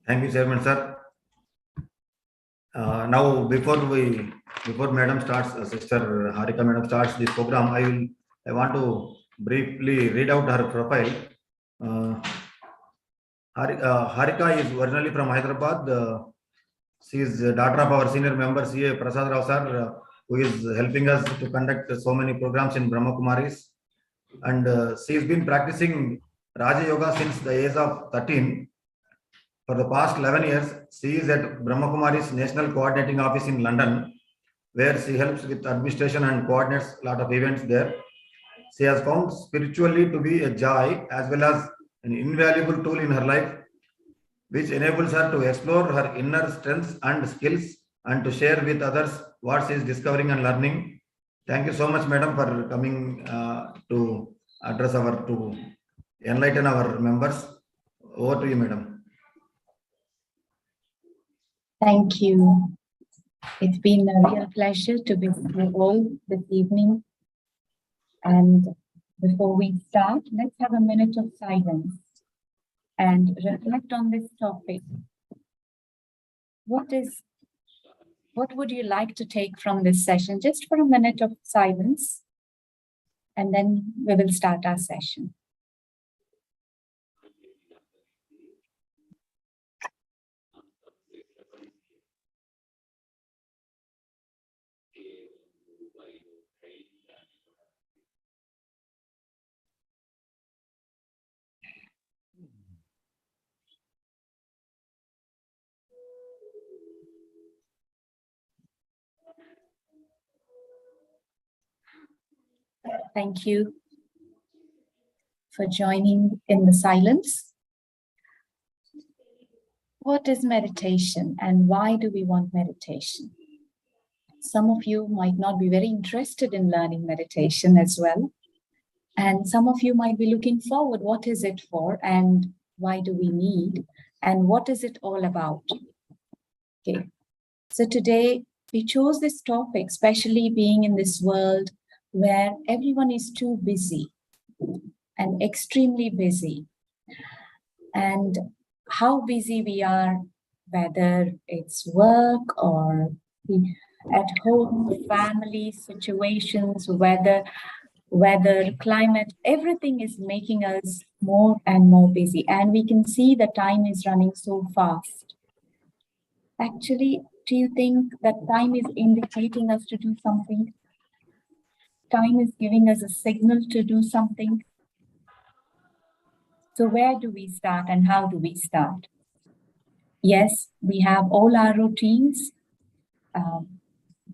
Thank you, Chairman, sir. Now, before Madam starts, Sister Harika Madam starts this program, I want to briefly read out her profile. Harika is originally from Hyderabad. She is the daughter of our senior member CA Prasad Rao sir, who is helping us to conduct so many programs in Brahma Kumaris. And she has been practicing Raja Yoga since the age of 13. For the past 11 years, she is at Brahma Kumari's National Coordinating Office in London, where she helps with administration and coordinates a lot of events there. She has found spiritually to be a joy as well as an invaluable tool in her life, which enables her to explore her inner strengths and skills and to share with others what she is discovering and learning. Thank you so much, Madam, for coming to address to enlighten our members. Over to you, Madam. Thank you. It's been a real pleasure to be with you all this evening. And before we start, let's have a minute of silence and reflect on this topic. What would you like to take from this session? Just for a minute of silence, and then we will start our session. Thank you for joining in the silence. What is meditation and why do we want meditation? Some of you might not be very interested in learning meditation as well. And some of you might be looking forward, what is it for and why do we need and what is it all about? Okay, so today we chose this topic, especially being in this world where everyone is too busy and extremely busy. And how busy we are, whether it's work or at home, family situations, weather, climate, everything is making us more and more busy. And we can see the time is running so fast. Actually, do you think that time is indicating us to do something? Time is giving us a signal to do something. So where do we start and how do we start? Yes, we have all our routines.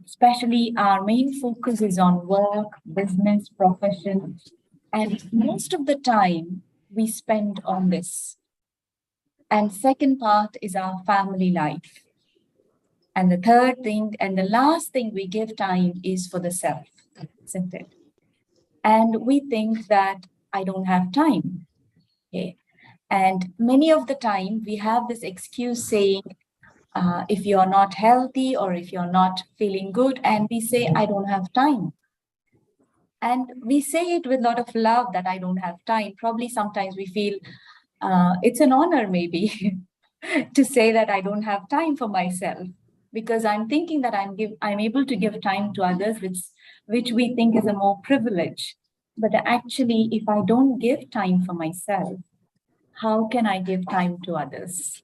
Especially our main focus is on work, business, profession. And most of the time we spend on this. And second part is our family life. And the third thing and the last thing we give time is for the self, isn't it? And we think that I don't have time. Okay. And many of the time we have this excuse saying, if you're not healthy or if you're not feeling good, and we say, I don't have time. And we say it with a lot of love that I don't have time. Probably sometimes we feel it's an honor maybe to say that I don't have time for myself, because I'm thinking that I'm able to give time to others, which we think is a more privilege. But actually, if I don't give time for myself, how can I give time to others?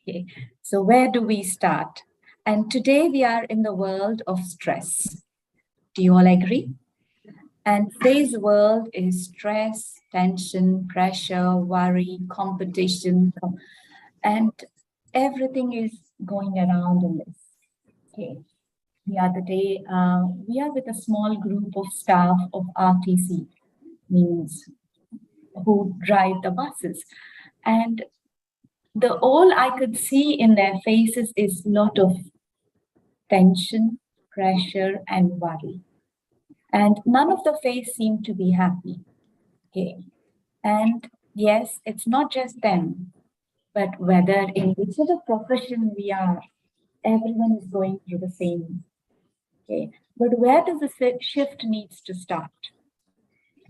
Okay, so where do we start? And today we are in the world of stress. Do you all agree? And today's world is stress, tension, pressure, worry, competition, and everything is going around in this. Okay. The other day, we are with a small group of staff of RTC, means who drive the buses. And all I could see in their faces is a lot of tension, pressure, and worry. And none of the face seemed to be happy. Okay. And yes, it's not just them, but whether in whichever profession we are, everyone is going through the same. Okay. But where does the shift needs to start?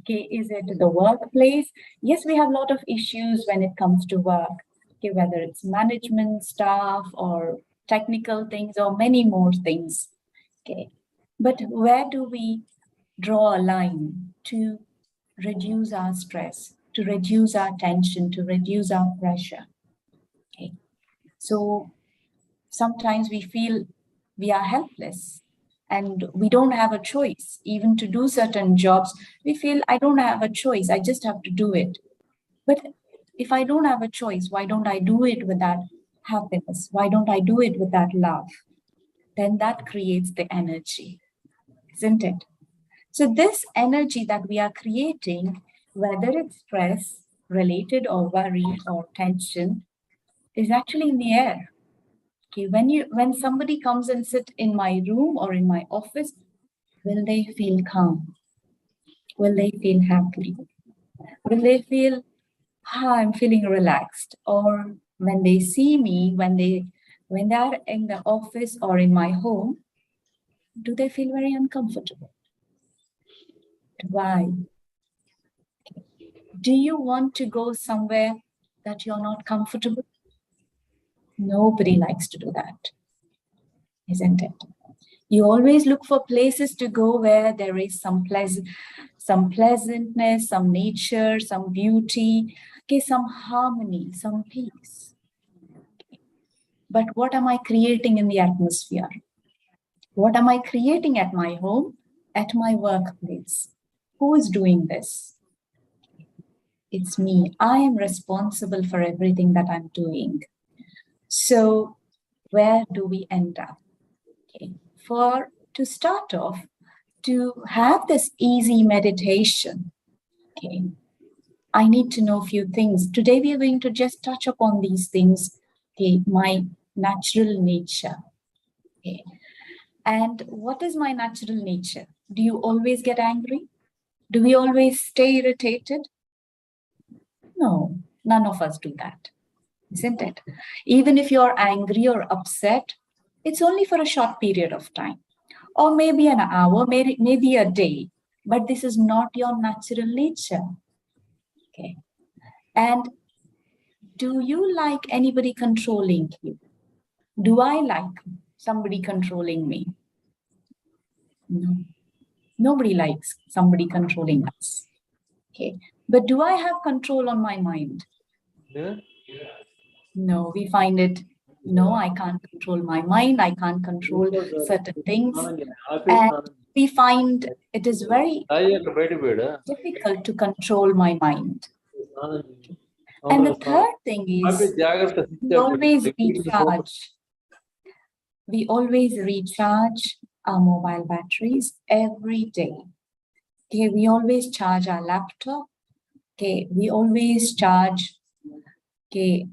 Okay, is it the workplace? Yes, we have a lot of issues when it comes to work. okay, whether it's management, staff, or technical things, or many more things. Okay, but where do we draw a line to reduce our stress, to reduce our tension, to reduce our pressure? Okay, so sometimes we feel we are helpless and we don't have a choice. Even to do certain jobs, we feel I don't have a choice, I just have to do it. But if I don't have a choice, why don't I do it with that happiness? Why don't I do it with that love? Then that creates the energy, isn't it? So this energy that we are creating, whether it's stress related or worry or tension, is actually in the air. Okay, when somebody comes and sit in my room or in my office, will they feel calm? Will they feel happy? Will they feel, I'm feeling relaxed? Or when they see me, when they are in the office or in my home, do they feel very uncomfortable? Why? Do you want to go somewhere that you're not comfortable? Nobody likes to do that, isn't it? You always look for places to go where there is some pleasantness, some nature, some beauty, okay, some harmony, some peace. But what am I creating in the atmosphere? What am I creating at my home, at my workplace? Who is doing this? It's me. I am responsible for everything that I'm doing. So where do we end up? Okay. To start off, to have this easy meditation, okay, I need to know a few things. Today we are going to just touch upon these things, okay, my natural nature. Okay. And what is my natural nature? Do you always get angry? Do we always stay irritated? No, none of us do that, isn't it? Even if you're angry or upset, it's only for a short period of time, or maybe an hour, maybe a day, but this is not your natural nature. Okay. And do you like anybody controlling you? Do I like somebody controlling me? No. Nobody likes somebody controlling us. Okay. But do I have control on my mind? Yeah. No, we find it, no, I can't control my mind. I can't control certain things. And we find it is very difficult to control my mind. And the third thing is, we always recharge. We always recharge our mobile batteries every day. Okay, we always charge our laptop. Okay, we always charge. Okay,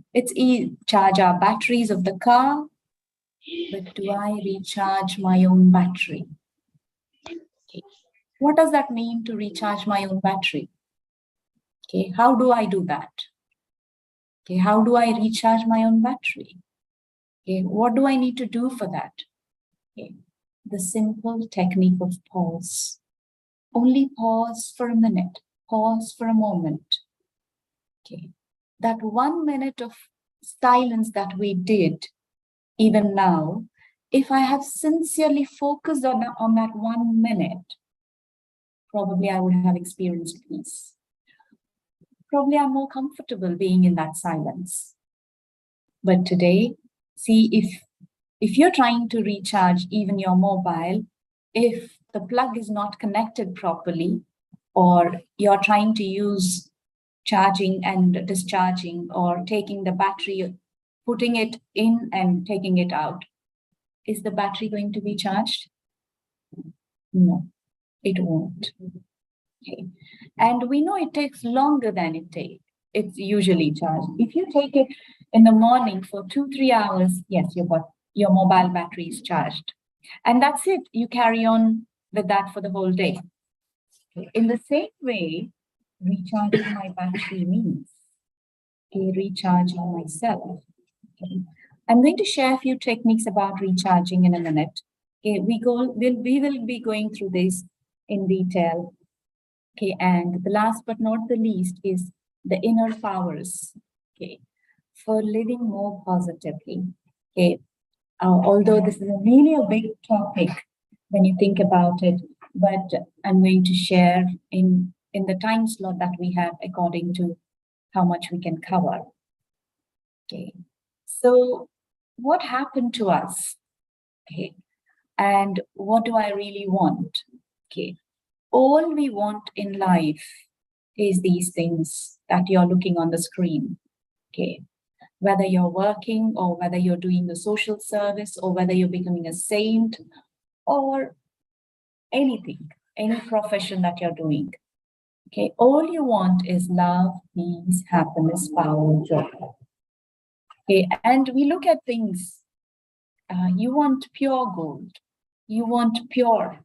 charge our batteries of the car. But do I recharge my own battery? Okay. What does that mean to recharge my own battery? Okay, how do I do that? Okay, how do I recharge my own battery? Okay, what do I need to do for that? Okay, the simple technique of pause. Only pause for a minute, pause for a moment. Okay, that 1 minute of silence that we did, even now, if I have sincerely focused on that 1 minute, probably I would have experienced peace. Probably I'm more comfortable being in that silence. But today, see, if you're trying to recharge even your mobile, if the plug is not connected properly, or you're trying to use charging and discharging, or taking the battery, putting it in and taking it out, is the battery going to be charged? No, it won't. Okay. And we know it takes longer than it's usually charged. If you take it in the morning for 2-3 hours, yes, your mobile battery is charged. And that's it. You carry on with that for the whole day. Okay. In the same way, recharging my battery means recharging myself. Okay. I'm going to share a few techniques about recharging in a minute. Okay. We will be going through this in detail. Okay, and the last but not the least is the inner powers. Okay, for living more positively. Okay. Although this is really a big topic when you think about it, but I'm going to share in the time slot that we have according to how much we can cover. Okay. So what happened to us? Okay. And what do I really want? Okay. All we want in life is these things that you're looking on the screen. Okay. Whether you're working or whether you're doing the social service or whether you're becoming a saint or anything, any profession that you're doing. Okay. All you want is love, peace, happiness, power, joy. Okay. And we look at things. You want pure gold. You want pure.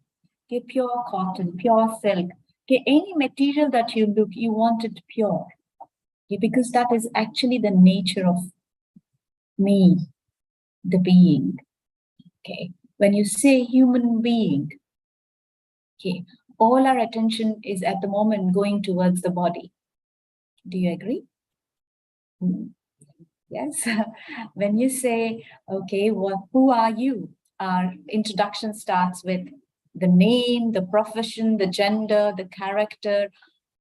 Okay, pure cotton, pure silk. Okay, any material that you look, you want it pure. Okay, because that is actually the nature of me, the being. Okay, when you say human being, okay, all our attention is at the moment going towards the body. Do you agree? Yes. When you say, okay, who are you? Our introduction starts with the name, the profession, the gender, the character,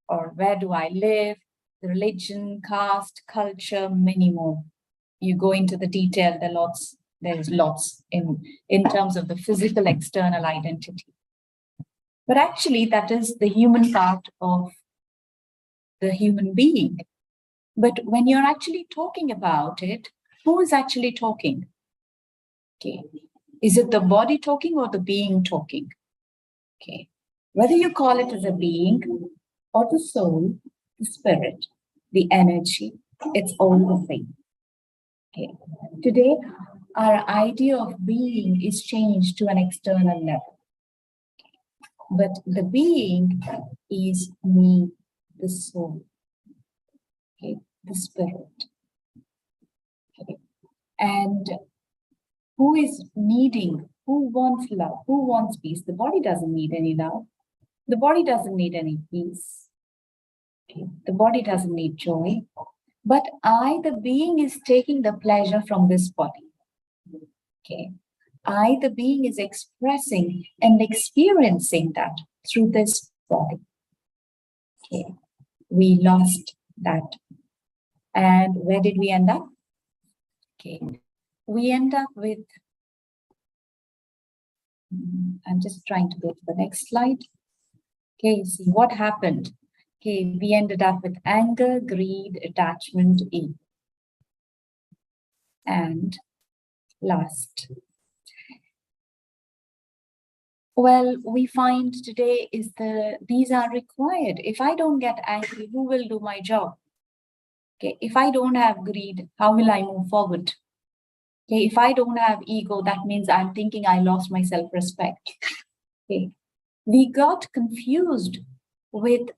or where do I live, the religion, caste, culture, many more. You go into the detail, there's lots in terms of the physical external identity. But actually, that is the human part of the human being. But when you're actually talking about it, who is actually talking? Okay. Is it the body talking or the being talking? Okay. Whether you call it as a being or the soul, the spirit, the energy, it's all the same. Okay. Today, our idea of being is changed to an external level. But the being is me, the soul, okay, the spirit. Okay. And who is needing, who wants love, who wants peace? The body doesn't need any love. The body doesn't need any peace. Okay. The body doesn't need joy. But I, the being, is taking the pleasure from this body. Okay. I, the being, is expressing and experiencing that through this body. Okay. We lost that. And where did we end up? Okay. We end up with, I'm just trying to go to the next slide. Okay, see what happened. Okay, we ended up with anger, greed, attachment, ego, and lust. Well, we find today is these are required. If I don't get angry, who will do my job? Okay, if I don't have greed, how will I move forward? Okay, if I don't have ego, that means I'm thinking I lost my self-respect. Okay, we got confused with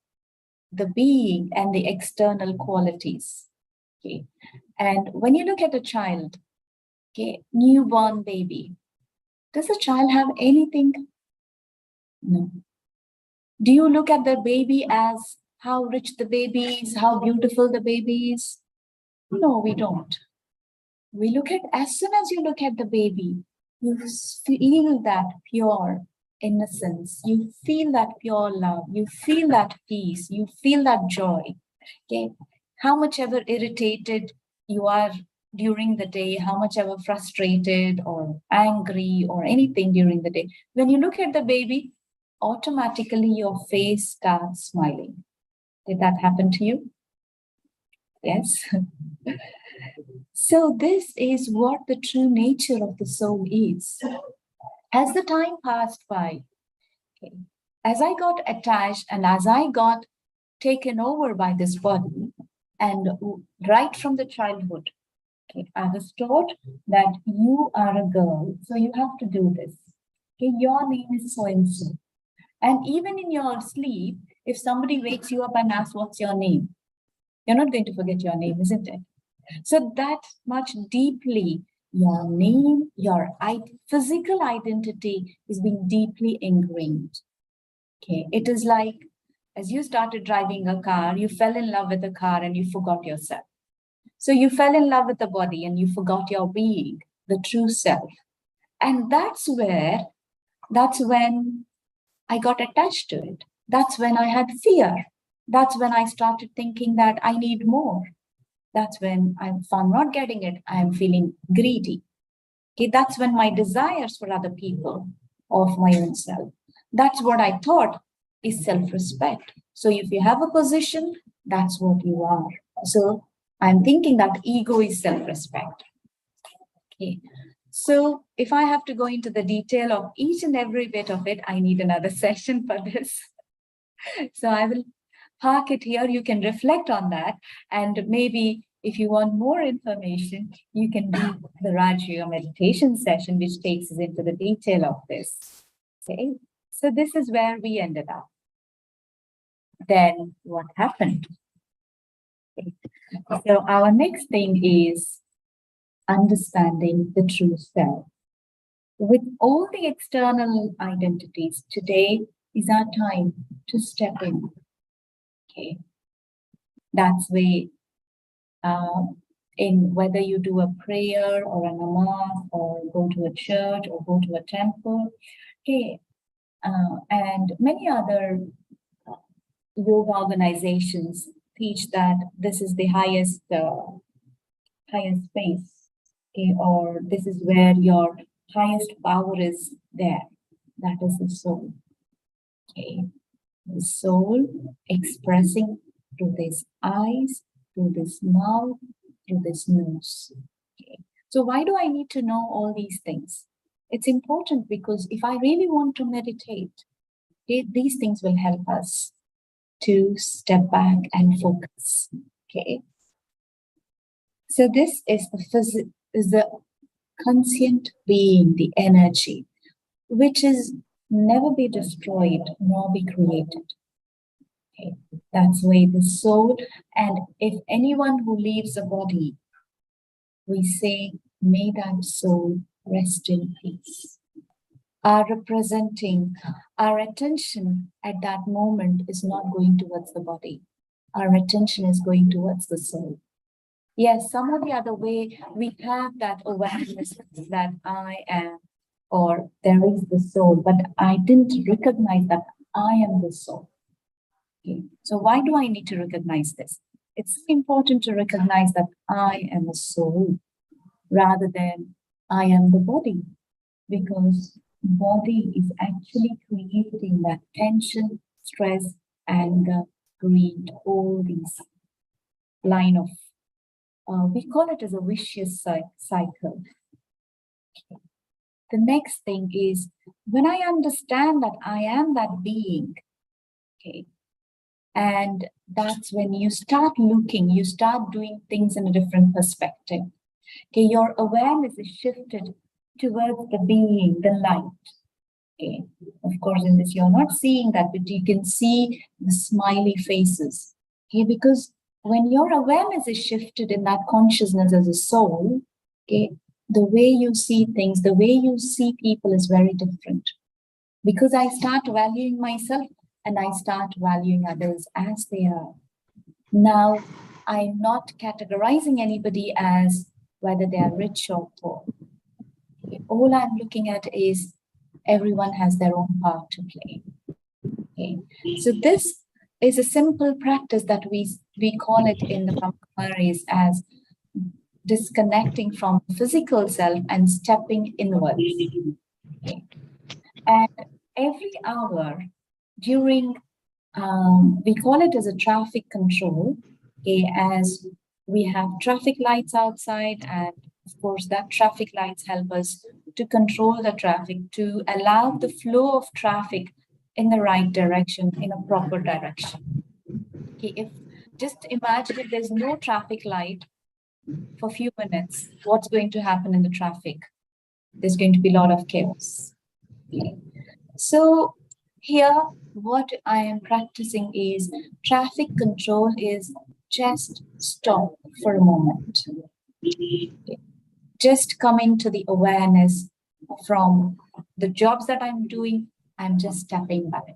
the being and the external qualities. Okay, and when you look at a child, okay, newborn baby, does the child have anything? No. Do you look at the baby as how rich the baby is, how beautiful the baby is? No, we don't. We look at, as soon as you look at the baby, you feel that pure innocence, you feel that pure love, you feel that peace, you feel that joy. Okay, how much ever irritated you are during the day, how much ever frustrated or angry or anything during the day, when you look at the baby, automatically your face starts smiling. Did that happen to you? Yes. So this is what the true nature of the soul is. As the time passed by, okay, as I got attached and as I got taken over by this body, and right from the childhood, okay, I was taught that you are a girl, so you have to do this. Okay, your name is so and so. And even in your sleep, if somebody wakes you up and asks, what's your name? You're not going to forget your name, isn't it? So that much deeply, your name, your physical identity is being deeply ingrained. Okay, it is like, as you started driving a car, you fell in love with the car and you forgot yourself. So you fell in love with the body and you forgot your being, the true self. And that's when I got attached to it. That's when I had fear. That's when I started thinking that I need more. That's when if I'm not getting it, I'm feeling greedy. Okay, that's when my desires for other people, of my own self. That's what I thought is self-respect. So if you have a position, that's what you are. So I'm thinking that ego is self-respect. Okay. So if I have to go into the detail of each and every bit of it, I need another session for this. So I will park it here. You can reflect on that. And maybe if you want more information, you can do the Raj Yoga meditation session, which takes us into the detail of this. Okay. So this is where we ended up. Then what happened? Okay. So our next thing is understanding the true self. With all the external identities, today is our time to step in. Okay, that's way in whether you do a prayer or a namaz or go to a church or go to a temple. Okay, and many other yoga organizations teach that this is the highest space. Okay, or this is where your highest power is there. That is the soul. Okay, the soul expressing through these eyes, through this mouth, through this nose. Okay, so why do I need to know all these things? It's important because if I really want to meditate, okay, these things will help us to step back and focus. Okay, so this is the conscient being, the energy, which is never be destroyed nor be created. Okay, that's why the soul, and if anyone who leaves the body, we say, may that soul rest in peace. Our attention at that moment is not going towards the body. Our attention is going towards the soul. Yes, some of the other way we have that awareness that I am, or there is the soul, but I didn't recognize that I am the soul. Okay. So why do I need to recognize this? It's important to recognize that I am a soul rather than I am the body, because body is actually creating that tension, stress, anger, greed, all these line of we call it as a vicious cycle. Okay. The next thing is when I understand that I am that being, okay, and that's when you start looking, you start doing things in a different perspective. Okay, your awareness is shifted towards the being, the light. Okay, of course, in this you're not seeing that, but you can see the smiley faces. Okay, because when your awareness is shifted in that consciousness as a soul, okay, the way you see things, the way you see people is very different. Because I start valuing myself and I start valuing others as they are. Now, I'm not categorizing anybody as whether they are rich or poor. Okay, all I'm looking at is everyone has their own part to play. Okay, so this is a simple practice that we call it in the Brahmakumaris as disconnecting from physical self and stepping inwards. Okay. And every hour during, we call it as a traffic control, okay, as we have traffic lights outside, and of course that traffic lights help us to control the traffic, to allow the flow of traffic in the right direction, in a proper direction. Okay, if just imagine if there's no traffic light for a few minutes, what's going to happen in the traffic? There's going to be a lot of chaos. Okay. So here, what I am practicing is traffic control is just stop for a moment. Okay. Just coming to the awareness from the jobs that I'm doing, I'm just stepping back.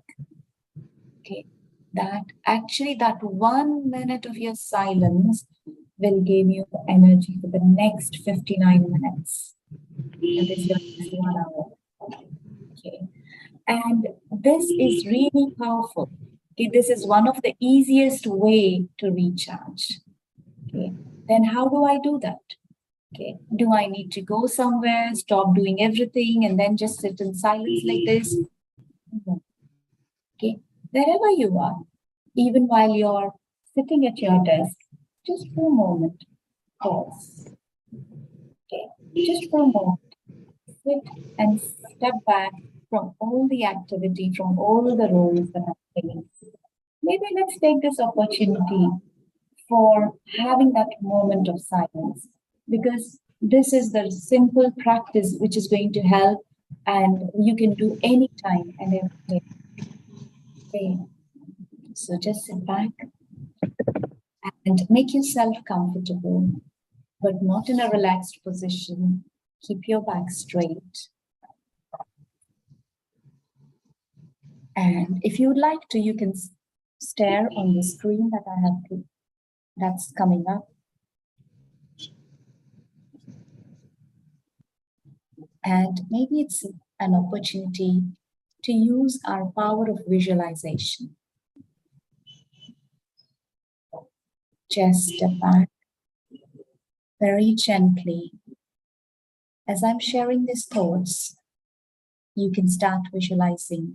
Okay, that actually that 1 minute of your silence will give you energy for the next 59 minutes. That is your next 1 hour. Okay. And this is really powerful. Okay. This is one of the easiest way to recharge. Okay. Then how do I do that? Okay. Do I need to go somewhere, stop doing everything, and then just sit in silence like this? No. Okay. Wherever you are, even while you're sitting at your desk, just for a moment, pause. Okay. Just for a moment, sit and step back from all the activity, from all the roles that I'm playing. Maybe let's take this opportunity for having that moment of silence, because this is the simple practice which is going to help, and you can do anytime and every day. Okay. So just sit back and make yourself comfortable, but not in a relaxed position. Keep your back straight. And if you would like to, you can stare on the screen that I have that's coming up. And maybe it's an opportunity to use our power of visualization. Just step back very gently. As I'm sharing these thoughts, you can start visualizing,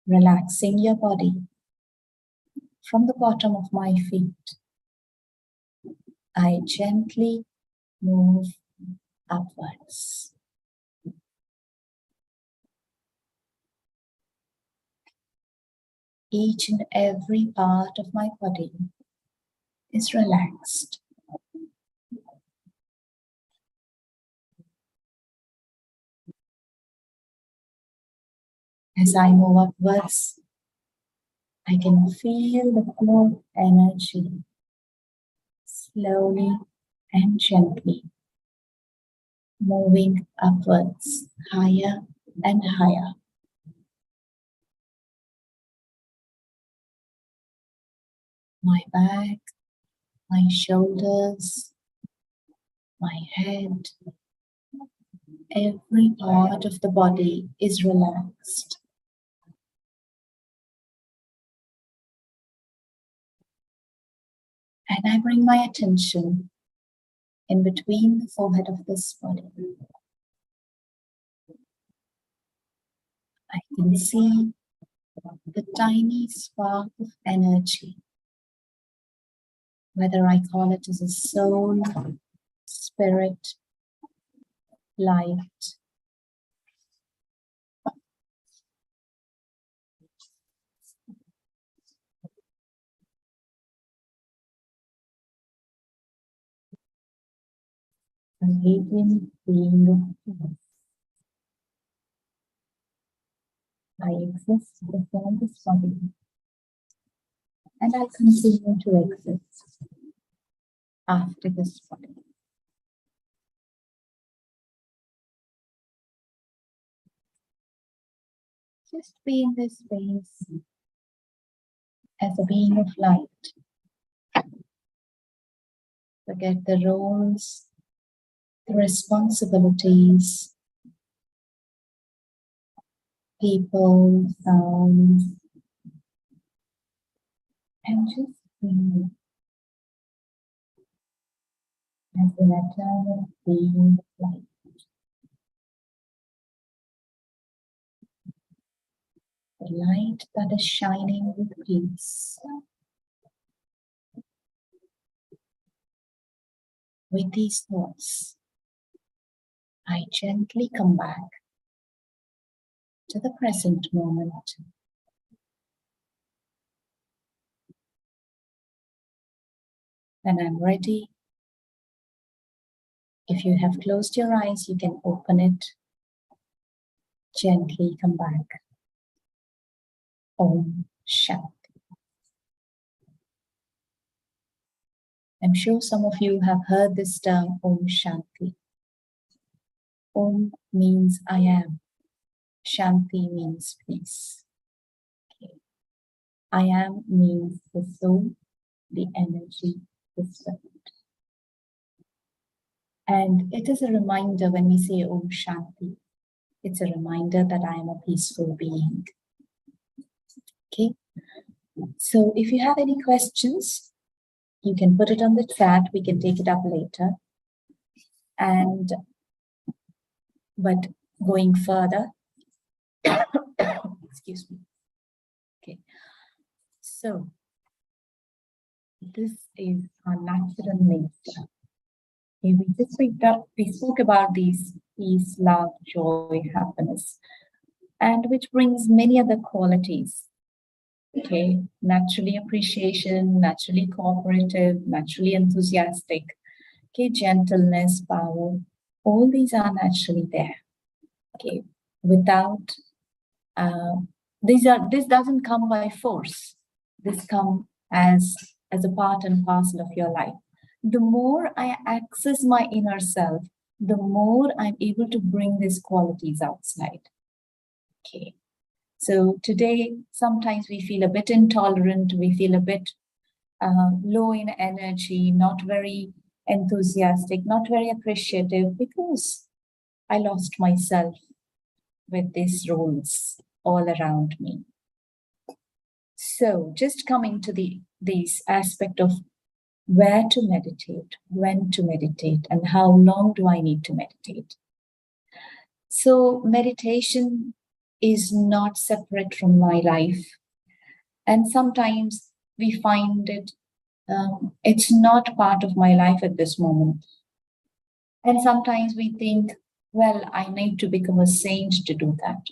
relaxing your body from the bottom of my feet. I gently move upwards. Each and every part of my body is relaxed. As I move upwards, I can feel the flow of energy slowly and gently moving upwards, higher and higher. My back, my shoulders, my head, every part of the body is relaxed. And I bring my attention in between the forehead of this body. I can see the tiny spark of energy, whether I call it as a soul, spirit, light. A radiant being of peace. I exist within this body, and I'll continue to exist after this body. Just be in this space as a being of light. Forget the roles, the responsibilities, people, sounds, and just be as an eternal being of light. The light that is shining with peace. With these thoughts, I gently come back to the present moment. When I'm ready, if you have closed your eyes, you can open it. Gently come back. Om Shanti. I'm sure some of you have heard this term, Om Shanti. Om means I am. Shanti means peace. Okay. I am means the soul. the energy system. And it is a reminder when we say Om Shanti, it's a reminder that I am a peaceful being. Okay. So if you have any questions, you can put it on the chat. We can take it up later. But going further, excuse me. Okay. So this is our natural nature. Okay, we spoke about these peace, love, joy, happiness, and which brings many other qualities. Okay, naturally appreciation, naturally cooperative, naturally enthusiastic, okay, gentleness, power, all these are naturally there. Okay, without this doesn't come by force. This comes as a part and parcel of your life. The more I access my inner self, the more I'm able to bring these qualities outside. Okay. So today, sometimes we feel a bit intolerant, we feel a bit low in energy, not very enthusiastic, not very appreciative, because I lost myself with these roles all around me. So just coming to this aspect of where to meditate, when to meditate, and how long do I need to meditate. So meditation is not separate from my life. And sometimes we find it's not part of my life at this moment. And sometimes we think, well, I need to become a saint to do that.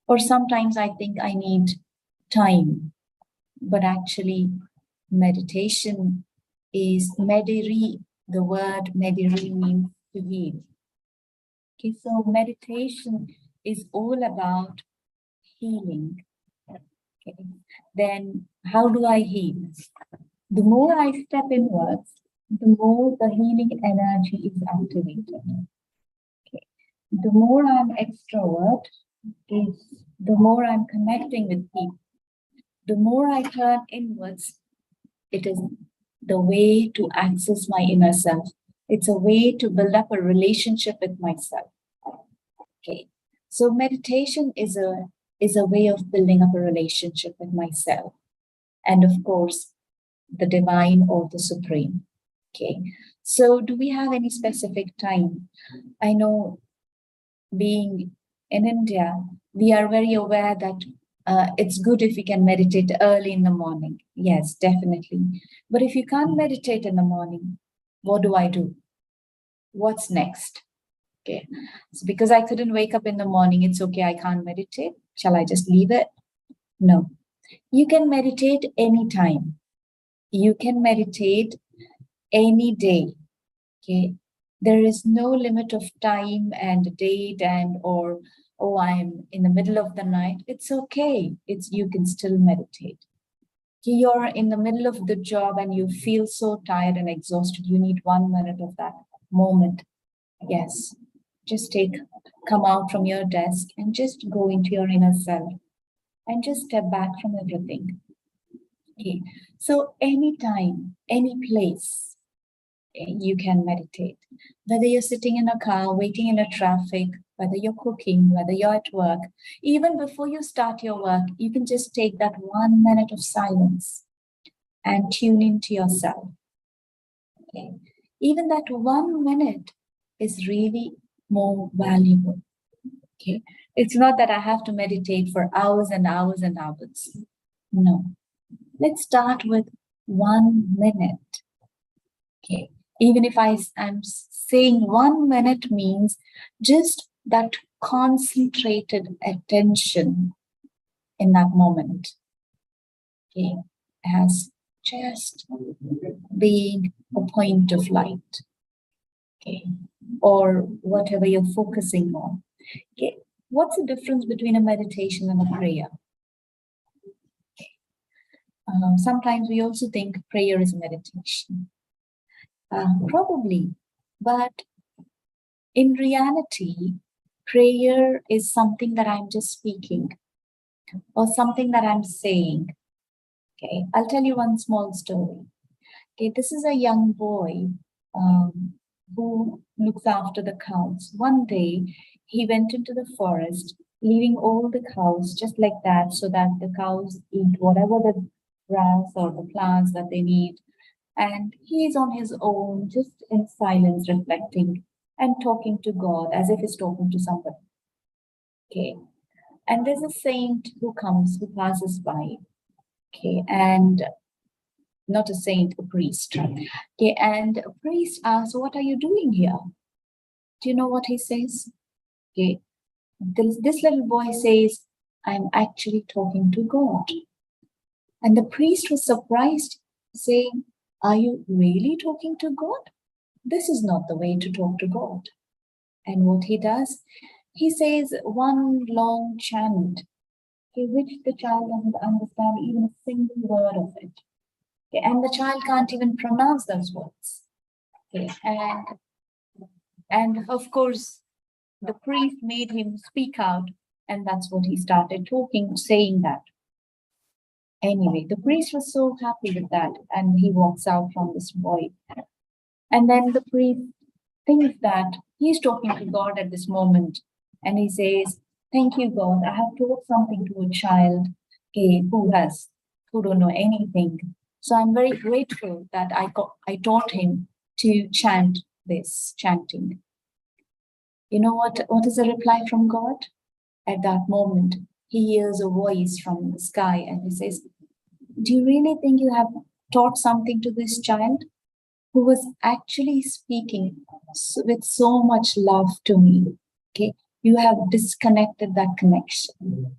Or sometimes I think I need time. But actually, meditation is mediri. The word mediri means to heal. Okay, so meditation is all about healing. Okay, then how do I heal? The more I step inwards, the more the healing energy is activated. Okay, the more I'm extrovert, the more I'm connecting with people. The more I turn inwards, it is the way to access my inner self. It's a way to build up a relationship with myself. Okay, so meditation is a way of building up a relationship with myself, and of course, the divine or the supreme. Okay, so do we have any specific time? I know, being in India, we are very aware that it's good if we can meditate early in the morning. Yes, definitely. But if you can't meditate in the morning, what do I do? What's next? Okay, so because I couldn't wake up in the morning, it's okay, I can't meditate. Shall I just leave it? No. You can meditate anytime. You can meditate any day. Okay, there is no limit of time and date or oh, I'm in the middle of the night. It's okay. You can still meditate. You're in the middle of the job and you feel so tired and exhausted. You need 1 minute of that moment. Yes, just come out from your desk and just go into your inner self and just step back from everything. Okay, so anytime, any place, you can meditate. Whether you're sitting in a car, waiting in a traffic, whether you're cooking, whether you're at work, even before you start your work, you can just take that 1 minute of silence and tune into yourself. Okay. Even that 1 minute is really more valuable. Okay. It's not that I have to meditate for hours and hours and hours. No. Let's start with 1 minute. Okay. Even if I'm saying 1 minute means just that concentrated attention in that moment. Okay. As just being a point of light. Okay. Or whatever you're focusing on. Okay. What's the difference between a meditation and a prayer? Sometimes we also think prayer is meditation. Probably, but in reality, prayer is something that I'm just speaking or something that I'm saying. Okay, I'll tell you one small story. Okay, this is a young boy who looks after the cows. One day, he went into the forest, leaving all the cows just like that, so that the cows eat whatever the grass or the plants that they need. And he is on his own, just in silence, reflecting and talking to God as if he's talking to somebody. Okay. And there's a saint who passes by. Okay. And not a saint, a priest. Okay. And a priest asks, "What are you doing here?" Do you know what he says? Okay. This little boy says, "I'm actually talking to God." And the priest was surprised, saying, "Are you really talking to God? This is not the way to talk to God." And what he does, he says one long chant, okay, which the child doesn't understand even a single word of it. Okay, and the child can't even pronounce those words. Okay, and of course, the priest made him speak out, and that's what he started talking, saying that. Anyway, the priest was so happy with that, and he walks out from this boy. And then the priest thinks that he's talking to God at this moment, and he says, "Thank you, God. I have taught something to a child who don't know anything. So I'm very grateful that I taught him to chant this chanting." You know what is the reply from God? At that moment, he hears a voice from the sky, and he says, "Do you really think you have taught something to this child who was actually speaking with so much love to me? Okay, you have disconnected that connection."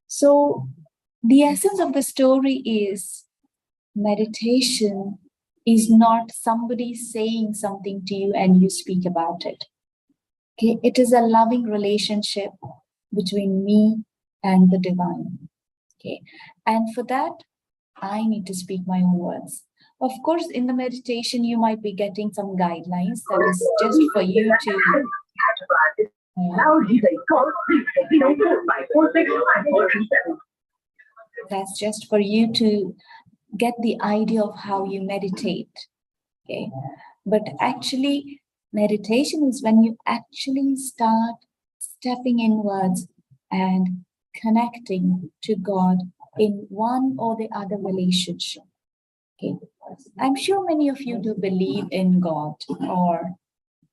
So the essence of the story is meditation is not somebody saying something to you and you speak about it. Okay, it is a loving relationship between me and the divine. Okay, and for that, I need to speak my own words. Of course, in the meditation, you might be getting some guidelines that is just for you to. That's just for you to get the idea of how you meditate. Okay, but actually, meditation is when you actually start stepping inwards and connecting to God in one or the other relationship. Okay. I'm sure many of you do believe in God or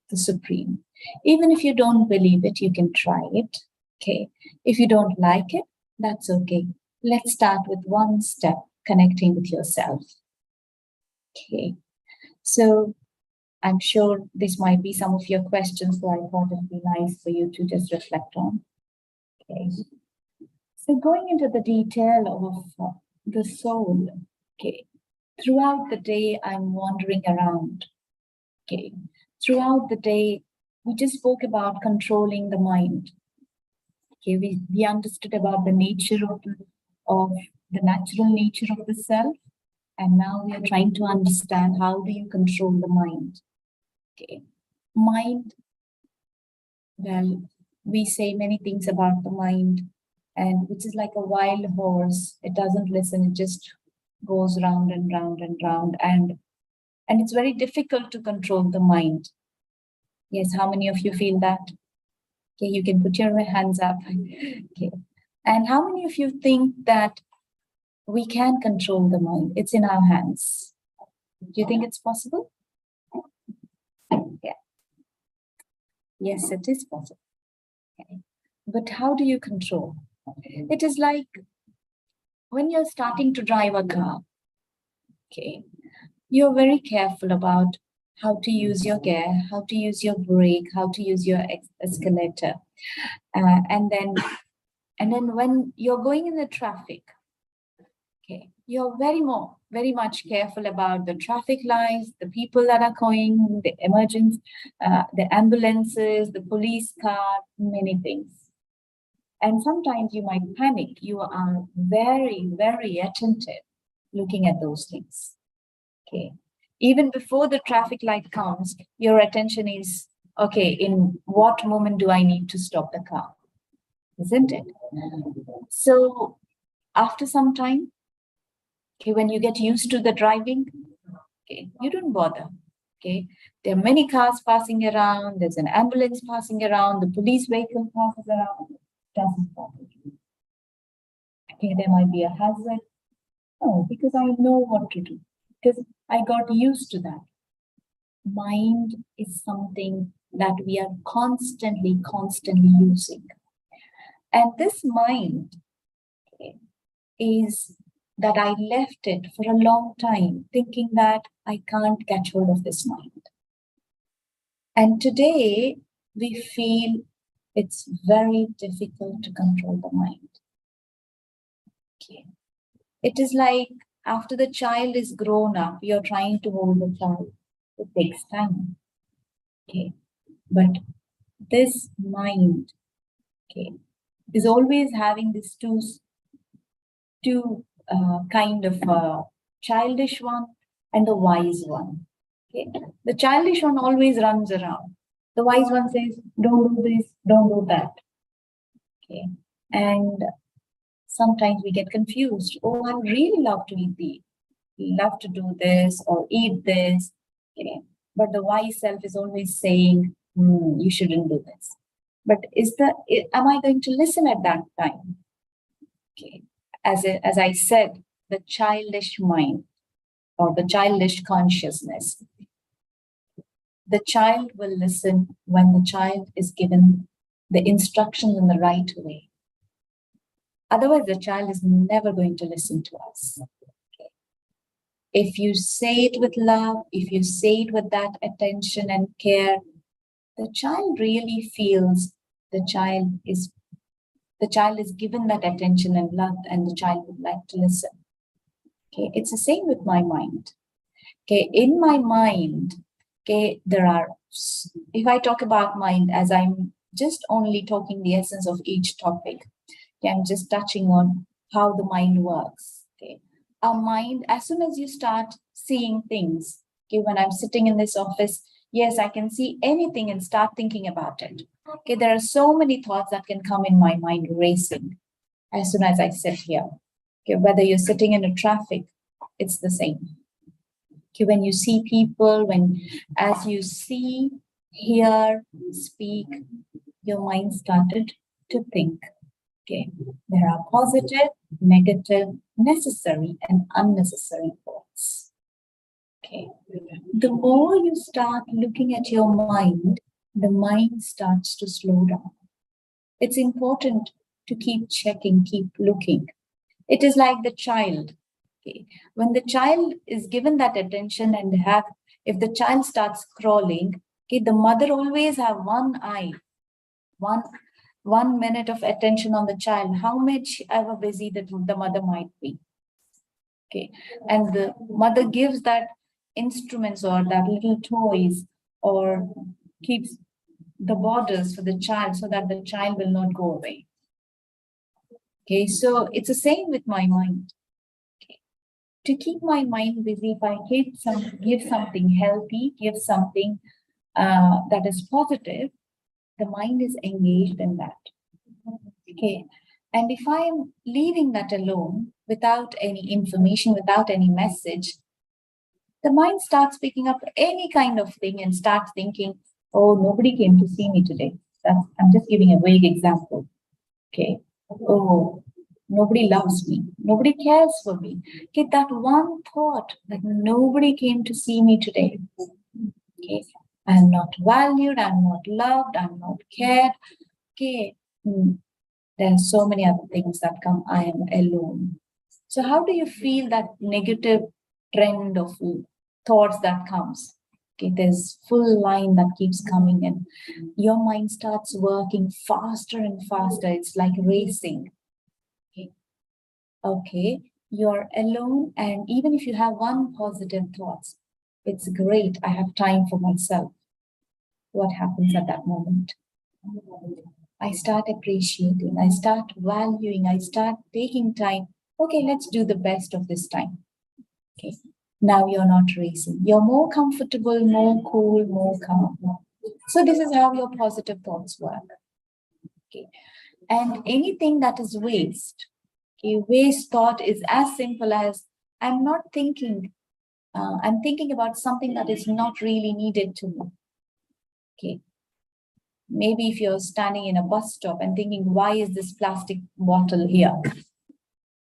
the Supreme. Even if you don't believe it, you can try it. Okay. If you don't like it, that's okay. Let's start with one step, connecting with yourself. Okay. So I'm sure this might be some of your questions, so I thought it'd be nice for you to just reflect on. Okay. So going into the detail of the soul, okay. Throughout the day, I'm wandering around. Okay. Throughout the day, we just spoke about controlling the mind. Okay. We understood about the nature of the natural nature of the self. And now we are trying to understand how do you control the mind. Okay. Mind, well, we say many things about the mind, and which is like a wild horse. It doesn't listen, it just goes round and round and round, and it's very difficult to control the mind. Yes, how many of you feel that? Okay, you can put your hands up. Okay. And how many of you think that we can control the mind? It's in our hands. Do you think it's possible? Yeah. Yes, it is possible. Okay. But how do you control? It is like when you're starting to drive a car. Okay. You're very careful about how to use your gear, how to use your brake, how to use your escalator. And then when you're going in the traffic, okay, you're very much careful about the traffic lights, the people that are going, the emergency, the ambulances, the police car, many things. And sometimes you might panic. You are very, very attentive looking at those things. Okay. Even before the traffic light comes, your attention is, okay, in what moment do I need to stop the car? Isn't it? So after some time, okay, when you get used to the driving, Okay, you don't bother. Okay, there are many cars passing around, there's an ambulance passing around, the police vehicle passes around, doesn't bother you. Okay, there might be a hazard. No, because I know what to do, because I got used to that. Mind is something that we are constantly using. And this mind, okay, is that I left it for a long time, thinking that I can't catch hold of this mind. And today we feel it's very difficult to control the mind. Okay. It is like after the child is grown up, you're trying to hold the child. It takes time. Okay. But this mind, okay, is always having these two kind of childish one and the wise one. Okay. The childish one always runs around. The wise one says, don't do this, don't do that. Okay. And sometimes we get confused. Oh, I really love to love to do this or eat this. Okay. But the wise self is always saying, you shouldn't do this. But am I going to listen at that time? Okay. As I said, the childish mind or the childish consciousness, the child will listen when the child is given the instructions in the right way. Otherwise, the child is never going to listen to us. Okay. If you say it with love, if you say it with that attention and care, the child really feels the child is given that attention and love, and the child would like to listen. Okay, it's the same with my mind. Okay, in my mind, okay, if I talk about mind as I'm just only talking the essence of each topic, okay, I'm just touching on how the mind works. Okay, our mind, as soon as you start seeing things, okay, when I'm sitting in this office, yes, I can see anything and start thinking about it. Okay, there are so many thoughts that can come in my mind racing as soon as I sit here. Okay, whether you're sitting in a traffic, it's the same. Okay, when you see people, as you see, hear, speak, your mind started to think. Okay, there are positive, negative, necessary, and unnecessary thoughts. Okay, the more you start looking at your mind, the mind starts to slow down. It's important to keep checking, keep looking. It is like the child. Okay. When the child is given that attention and if the child starts crawling, okay, the mother always have one eye, one minute of attention on the child, how much ever busy that the mother might be. Okay, and the mother gives that instruments or that little toys or keeps the borders for the child so that the child will not go away. Okay, so it's the same with my mind. Okay. To keep my mind busy, if I give something healthy, give something that is positive, the mind is engaged in that. Okay, and if I'm leaving that alone without any information, without any message, the mind starts picking up any kind of thing and starts thinking, oh, nobody came to see me today. I'm just giving a vague example. Okay. Oh, nobody loves me. Nobody cares for me. Okay, that one thought that nobody came to see me today. Okay, I'm not valued, I'm not loved, I'm not cared. Okay, there are so many other things that come. I am alone. So how do you feel that negative trend of thoughts that comes? Okay, there's full line that keeps coming in. Your mind starts working faster and faster. It's like racing. Okay, you're alone, and even if you have one positive thoughts, it's great. I have time for myself. What happens at that moment? I start appreciating, I start valuing, I start taking time. Okay, let's do the best of this time. Okay, now you're not racing. You're more comfortable, more cool, more calm. So this is how your positive thoughts work. Okay, and anything that is waste, okay, waste thought is as simple as I'm not thinking I'm thinking about something that is not really needed to me. Okay. Maybe if you're standing in a bus stop and thinking, why is this plastic bottle here?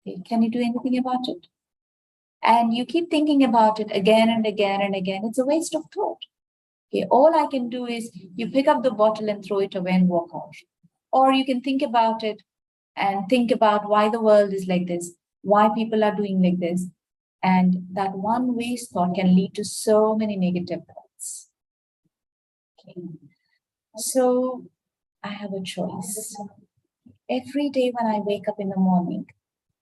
Okay. Can you do anything about it? And you keep thinking about it again and again and again. It's a waste of thought. Okay. All I can do is you pick up the bottle and throw it away and walk out. Or you can think about it and think about why the world is like this, why people are doing like this. And that one waste thought can lead to so many negative thoughts. Okay. So I have a choice. Every day when I wake up in the morning,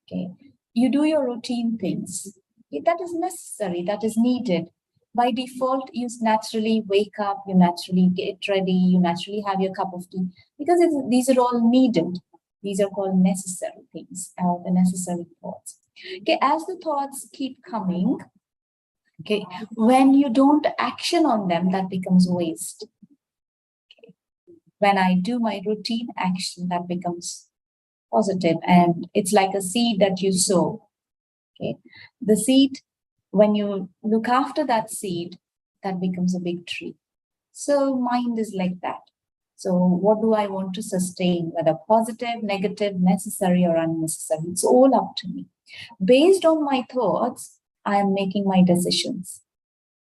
okay, you do your routine things. Okay, that is necessary, that is needed. By default, you naturally wake up, you naturally get ready, you naturally have your cup of tea, because these are all needed. These are called necessary things, the necessary thoughts. Okay, as the thoughts keep coming, okay, when you don't action on them, that becomes waste. Okay. When I do my routine action, that becomes positive, and it's like a seed that you sow. Okay, the seed, when you look after that seed, that becomes a big tree. So mind is like that. So what do I want to sustain, whether positive, negative, necessary or unnecessary? It's all up to me. Based on my thoughts, I am making my decisions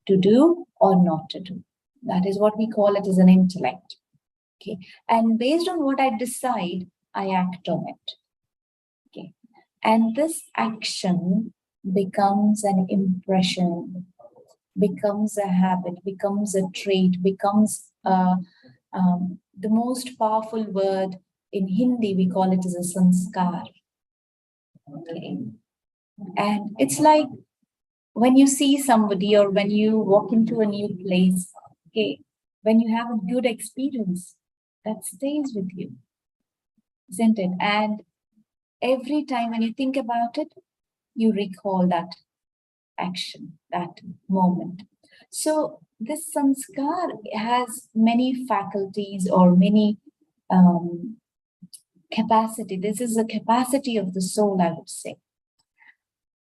to do or not to do. That is what we call it as an intellect. Okay. And based on what I decide, I act on it. Okay. And this action becomes an impression, becomes a habit, becomes a trait, becomes the most powerful word in Hindi, we call it as a sanskar. Okay. And it's like when you see somebody or when you walk into a new place, okay, when you have a good experience, that stays with you, isn't it? And every time when you think about it, you recall that action, that moment. So this sanskar has many faculties or many capacity. This is a capacity of the soul, I would say.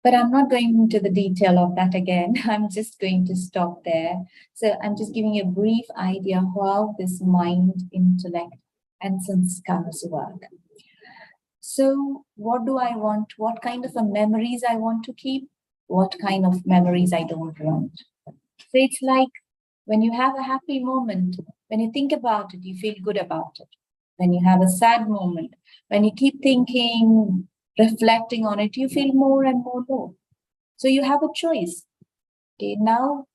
But I'm not going into the detail of that again. I'm just going to stop there. So I'm just giving you a brief idea how this mind, intellect, and sanskars work. So what do I want? What kind of memories I want to keep? What kind of memories I don't want? So it's like when you have a happy moment, when you think about it, you feel good about it. When you have a sad moment, when you keep thinking, reflecting on it, you feel more and more low. So you have a choice. Okay, now,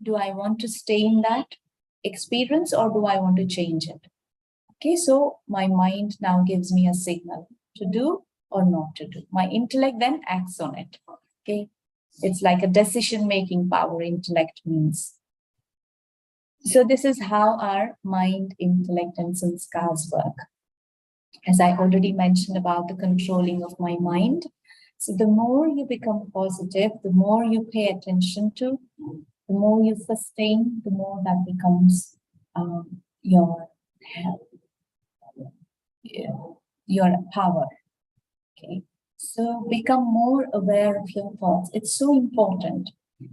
do I want to stay in that experience or do I want to change it? Okay, so my mind now gives me a signal to do or not to do. My intellect then acts on it. Okay, it's like a decision-making power, intellect means. So this is how our mind, intellect, and sanskars work. As I already mentioned about the controlling of my mind. So the more you become positive, the more you pay attention to, the more you sustain, the more that becomes your power. Okay. So become more aware of your thoughts. It's so important.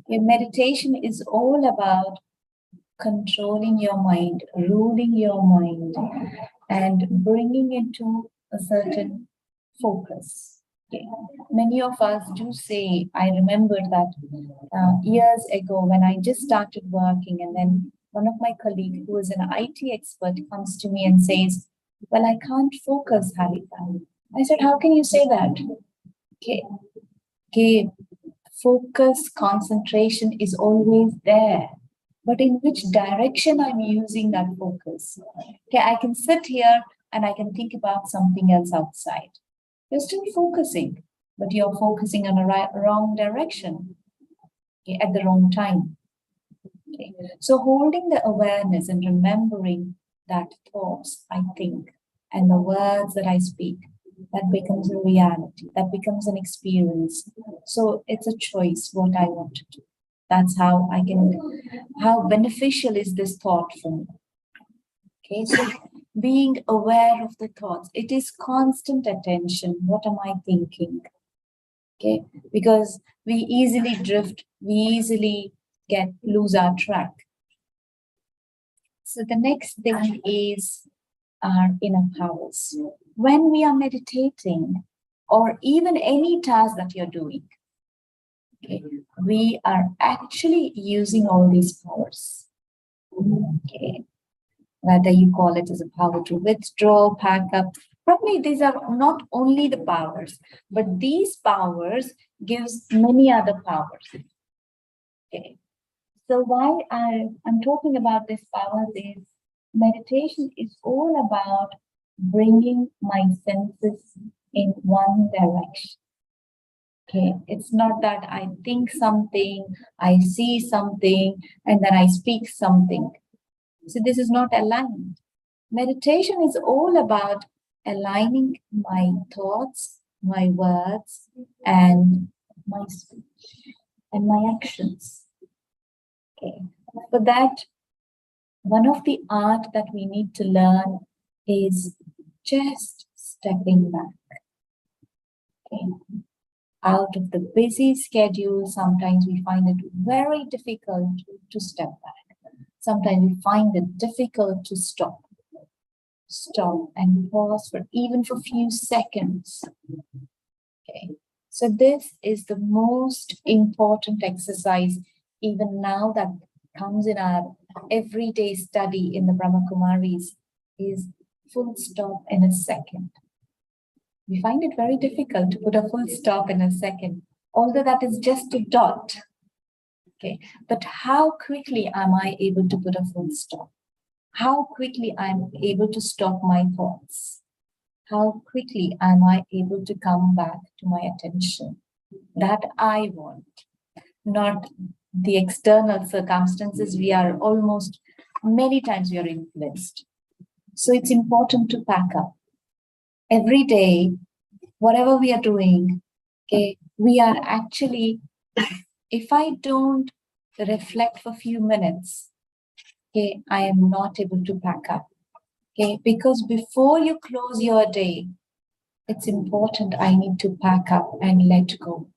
Your meditation is all about controlling your mind, ruling your mind, and bringing it to a certain focus. Okay. Many of us do say, I remember that years ago when I just started working, and then one of my colleagues who is an IT expert comes to me and says, well, I can't focus, Harita. I said, how can you say that? Okay. Focus, concentration is always there. But in which direction I'm using that focus? Okay, I can sit here and I can think about something else outside. You're still focusing, but you're focusing on a wrong direction, okay, at the wrong time. Okay. So holding the awareness and remembering that thoughts I think and the words that I speak, that becomes a reality, that becomes an experience. So it's a choice what I want to do. That's how how beneficial is this thought for me? Okay, so being aware of the thoughts, it is constant attention. What am I thinking? Okay, because we easily drift, we easily lose our track. So the next thing is our inner powers. When we are meditating, or even any task that you're doing, okay, we are actually using all these powers. Okay, whether you call it as a power to withdraw, pack up, probably these are not only the powers, but these powers gives many other powers. Okay, so why I'm talking about this powers is meditation is all about bringing my senses in one direction. Okay, it's not that I think something, I see something, and then I speak something. So this is not aligned. Meditation is all about aligning my thoughts, my words, and my speech and my actions. Okay. For that, one of the art that we need to learn is just stepping back. Okay. Out of the busy schedule, sometimes we find it very difficult to step back. Sometimes we find it difficult to stop and pause for even for a few seconds. Okay. So this is the most important exercise, even now, that comes in our everyday study in the Brahma Kumaris, is full stop in a second. We find it very difficult to put a full stop in a second, although that is just a dot. Okay, but how quickly am I able to put a full stop? How quickly I'm able to stop my thoughts? How quickly am I able to come back to my attention? That I want, not the external circumstances. We are almost, many times we are influenced. So it's important to pack up. Every day, whatever we are doing, okay, we are actually, if I don't reflect for a few minutes, okay, I am not able to pack up. Okay, because before you close your day, it's important I need to pack up and let go.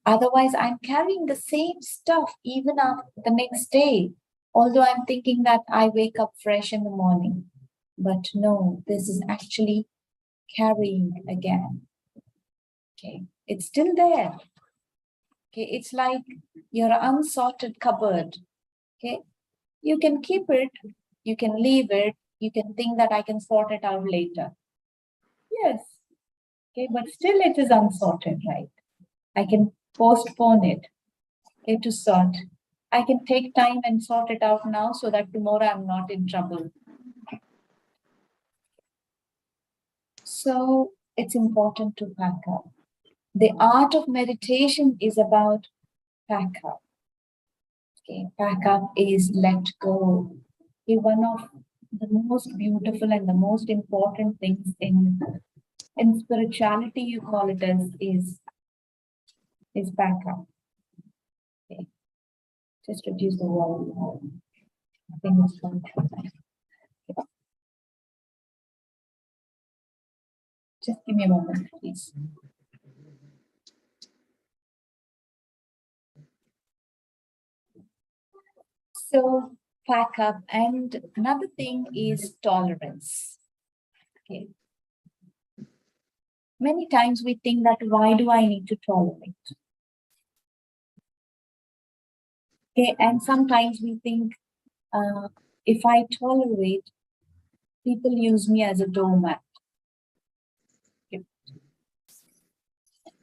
Otherwise, I'm carrying the same stuff even after the next day, although I'm thinking that I wake up fresh in the morning. But no, this is actually carrying again. Okay, it's still there. Okay, it's like your unsorted cupboard. Okay, you can keep it, you can leave it, you can think that I can sort it out later. Yes, okay, but still it is unsorted, right? I can postpone it, okay, to sort. I can take time and sort it out now so that tomorrow I'm not in trouble. So it's important to pack up. The art of meditation is about pack up. Okay, pack up is let go. Okay, one of the most beautiful and the most important things in spirituality, you call it as, is pack up. Okay, just reduce the volume. I think it's fine. Just give me a moment, please. So pack up, and another thing is tolerance. Okay. Many times we think that why do I need to tolerate? Okay, and sometimes we think if I tolerate, people use me as a doormat.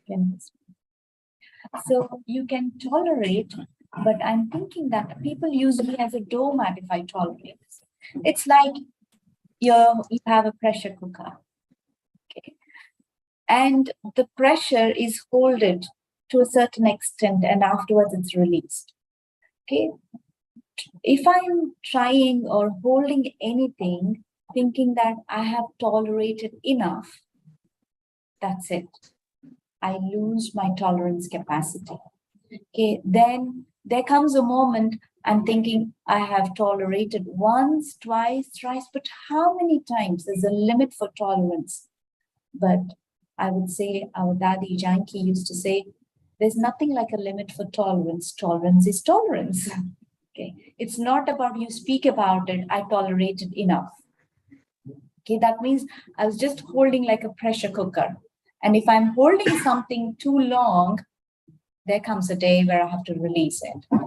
Okay. So you can tolerate, but I'm thinking that people use me as a doormat if I tolerate. It's like you have a pressure cooker. Okay. And the pressure is holded to a certain extent and afterwards it's released. Okay. If I'm trying or holding anything, thinking that I have tolerated enough, that's it. I lose my tolerance capacity. Okay, then there comes a moment I'm thinking I have tolerated once, twice, thrice, but how many times? There's a limit for tolerance. But I would say our daddy Janki used to say, there's nothing like a limit for tolerance. Tolerance is tolerance. Okay. It's not about you speak about it, I tolerate it enough. Okay, that means I was just holding like a pressure cooker. And if I'm holding something too long, there comes a day where I have to release it.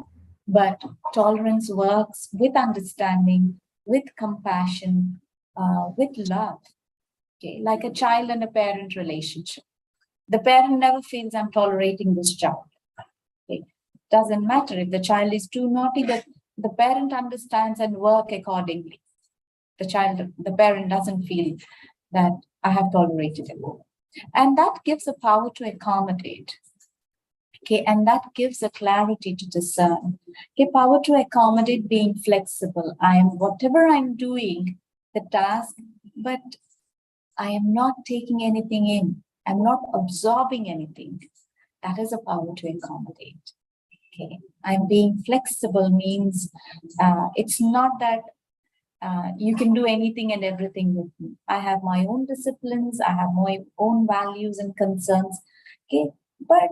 But tolerance works with understanding, with compassion, with love. Okay, like a child and a parent relationship. The parent never feels I'm tolerating this child. Okay. Doesn't matter if the child is too naughty, the parent understands and work accordingly. The parent doesn't feel that I have tolerated it. And that gives a power to accommodate. Okay, and that gives a clarity to discern. Okay, power to accommodate, being flexible. Whatever I'm doing, the task, but I am not taking anything in. I'm not absorbing anything. That is a power to accommodate. Okay, I'm being flexible means it's not that you can do anything and everything with me. I have my own disciplines. I have my own values and concerns. Okay, but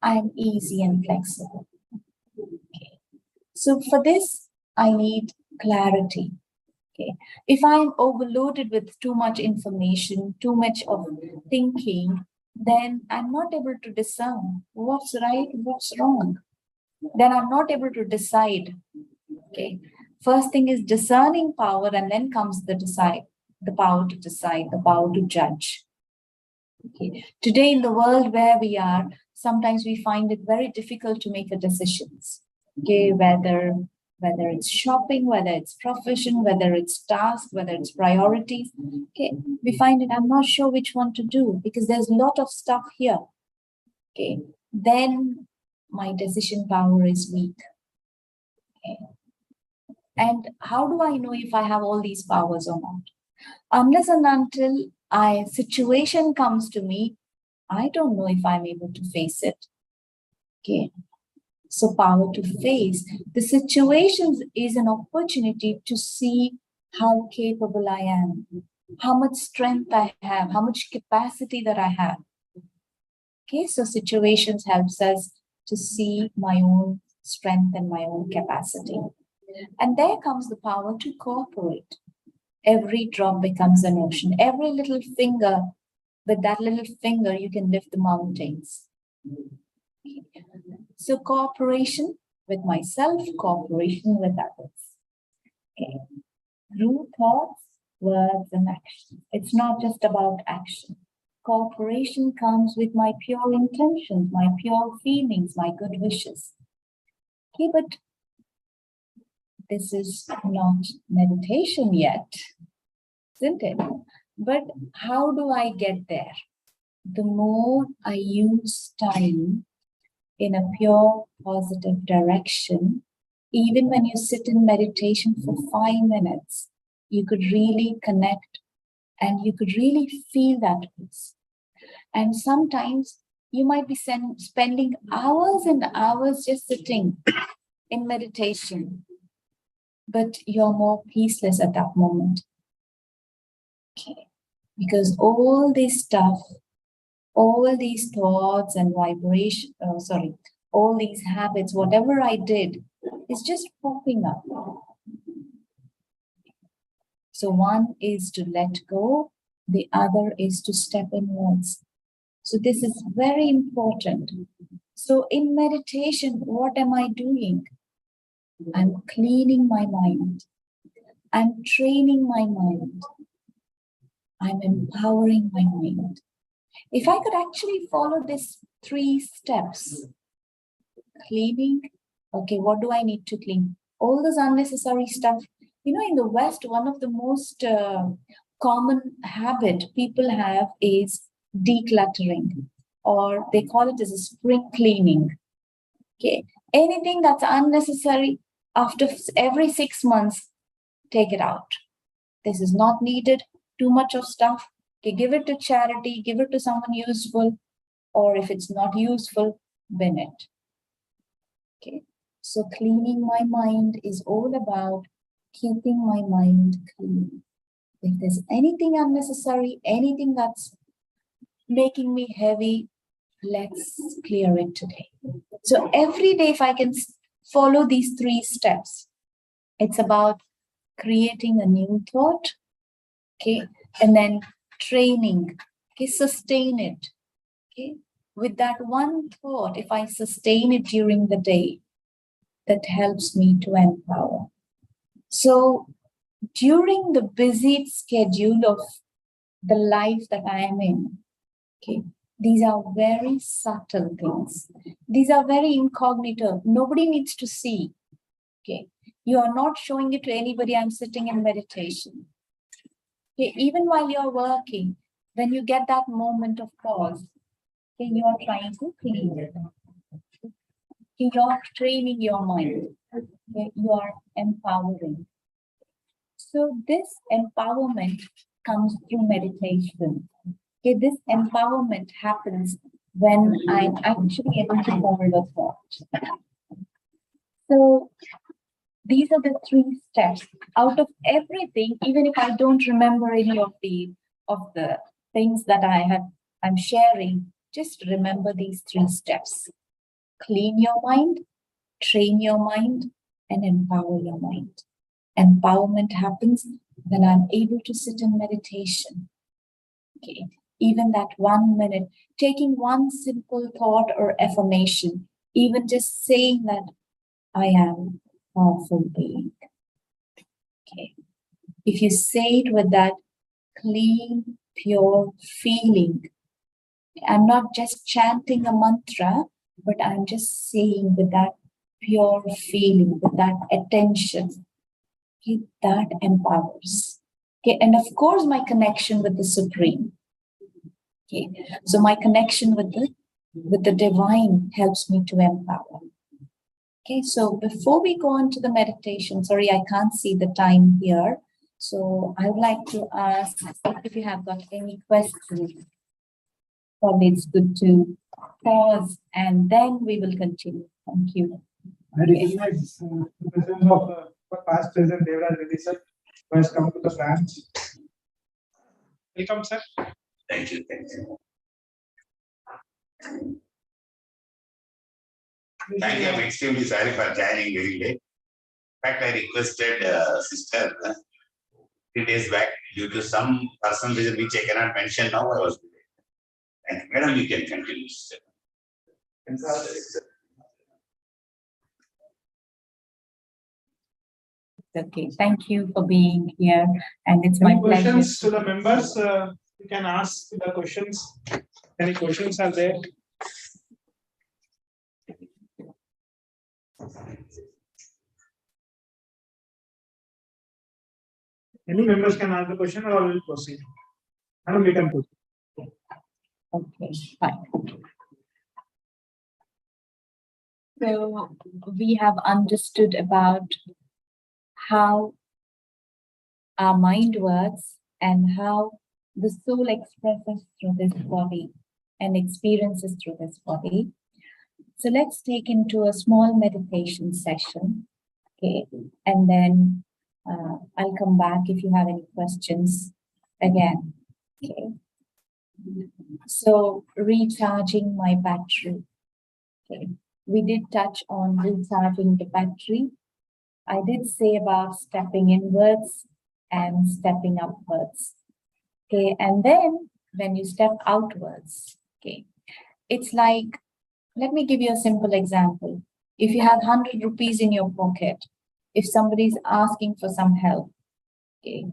I'm easy and flexible. Okay, so for this, I need clarity. Okay, if I'm overloaded with too much information, too much of thinking, then I'm not able to discern what's right, what's wrong. Then I'm not able to decide. Okay. First thing is discerning power, and then comes the power to decide, the power to judge. Okay. Today in the world where we are, sometimes we find it very difficult to make a decisions. Okay, whether it's shopping, whether it's profession, whether it's task, whether it's priorities. Okay, we find it, I'm not sure which one to do because there's a lot of stuff here. Okay, then my decision power is weak. Okay. And how do I know if I have all these powers or not? Unless and until a situation comes to me, I don't know if I'm able to face it. Okay. So power to face the situations is an opportunity to see how capable I am, how much strength I have, how much capacity that I have. Okay. So situations helps us to see my own strength and my own capacity. And there comes the power to cooperate. Every drop becomes an ocean. Every little finger, with that little finger, you can lift the mountains. So cooperation with myself, cooperation with others. Okay. Through thoughts, words, and action. It's not just about action. Cooperation comes with my pure intentions, my pure feelings, my good wishes. Okay, but this is not meditation yet, isn't it? But how do I get there? The more I use time in a pure positive direction, even when you sit in meditation for 5 minutes, you could really connect and you could really feel that peace. And sometimes you might be spending hours and hours just sitting in meditation, but you're more peaceless at that moment. Okay. Because all this stuff, all these thoughts and all these habits, whatever I did, is just popping up. So one is to let go, the other is to step inwards. So this is very important. So in meditation, what am I doing? I'm cleaning my mind. I'm training my mind. I'm empowering my mind. If I could actually follow these 3 steps, cleaning, okay, what do I need to clean? All this unnecessary stuff. You know, in the West, one of the most common habit people have is decluttering, or they call it as a spring cleaning. Okay, anything that's unnecessary, after every 6 months, take it out. This is not needed, too much of stuff. Okay, give it to charity, give it to someone useful, or if it's not useful, bin it. Okay, so cleaning my mind is all about keeping my mind clean. If there's anything unnecessary, anything that's making me heavy. Let's clear it today. So every day, if I can follow these 3 steps, it's about creating a new thought, okay, and then training, okay, sustain it, okay. With that one thought, if I sustain it during the day, that helps me to empower. So during the busy schedule of the life that I am in, okay, these are very subtle things. These are very incognito. Nobody needs to see, okay. You are not showing it to anybody. I'm sitting in meditation. Okay, even while you're working, when you get that moment of pause, okay, you are trying to clean it. Okay, you're training your mind. Okay, you are empowering. So this empowerment comes through meditation. Okay, this empowerment happens when I'm actually able to hold a thought. So these are the 3 steps. Out of everything, even if I don't remember any of the things that I'm sharing, just remember these 3 steps. Clean your mind, train your mind, and empower your mind. Empowerment happens when I'm able to sit in meditation. Okay, even that 1 minute, taking one simple thought or affirmation, even just saying that I am a powerful being. Okay, if you say it with that clean, pure feeling, I'm not just chanting a mantra, but I'm just saying with that pure feeling, with that attention. Okay, that empowers. Okay, and of course, my connection with the Supreme. Okay, so my connection with the divine helps me to empower. Okay, so before we go on to the meditation, sorry, I can't see the time here. So I would like to ask if you have got any questions. Probably it's good to pause and then we will continue. Thank you. I recognize the presence of past president Devraj Reddy sir, who has come to the branch. Welcome, sir. Thank you. Thank you. Thank you. I'm extremely sorry for joining very late. In fact, I requested sister 3 days back due to some personal reason which I cannot mention now. I was delayed. Thank you. Madam, you can continue. Sister. Okay, thank you for being here, and it's my Any pleasure. questions to the members? You can ask the questions. Any questions are there? Any members can ask the question, or we will proceed. Madam, we can proceed. Okay, fine. So we have understood about how our mind works and how the soul expresses through this body and experiences through this body. So let's take into a small meditation session, okay? And then I'll come back if you have any questions again, okay? So recharging my battery, okay? We did touch on recharging the battery. I did say about stepping inwards and stepping upwards. Okay, and then when you step outwards, okay, it's like, let me give you a simple example. If you have 100 rupees in your pocket, if somebody is asking for some help, okay,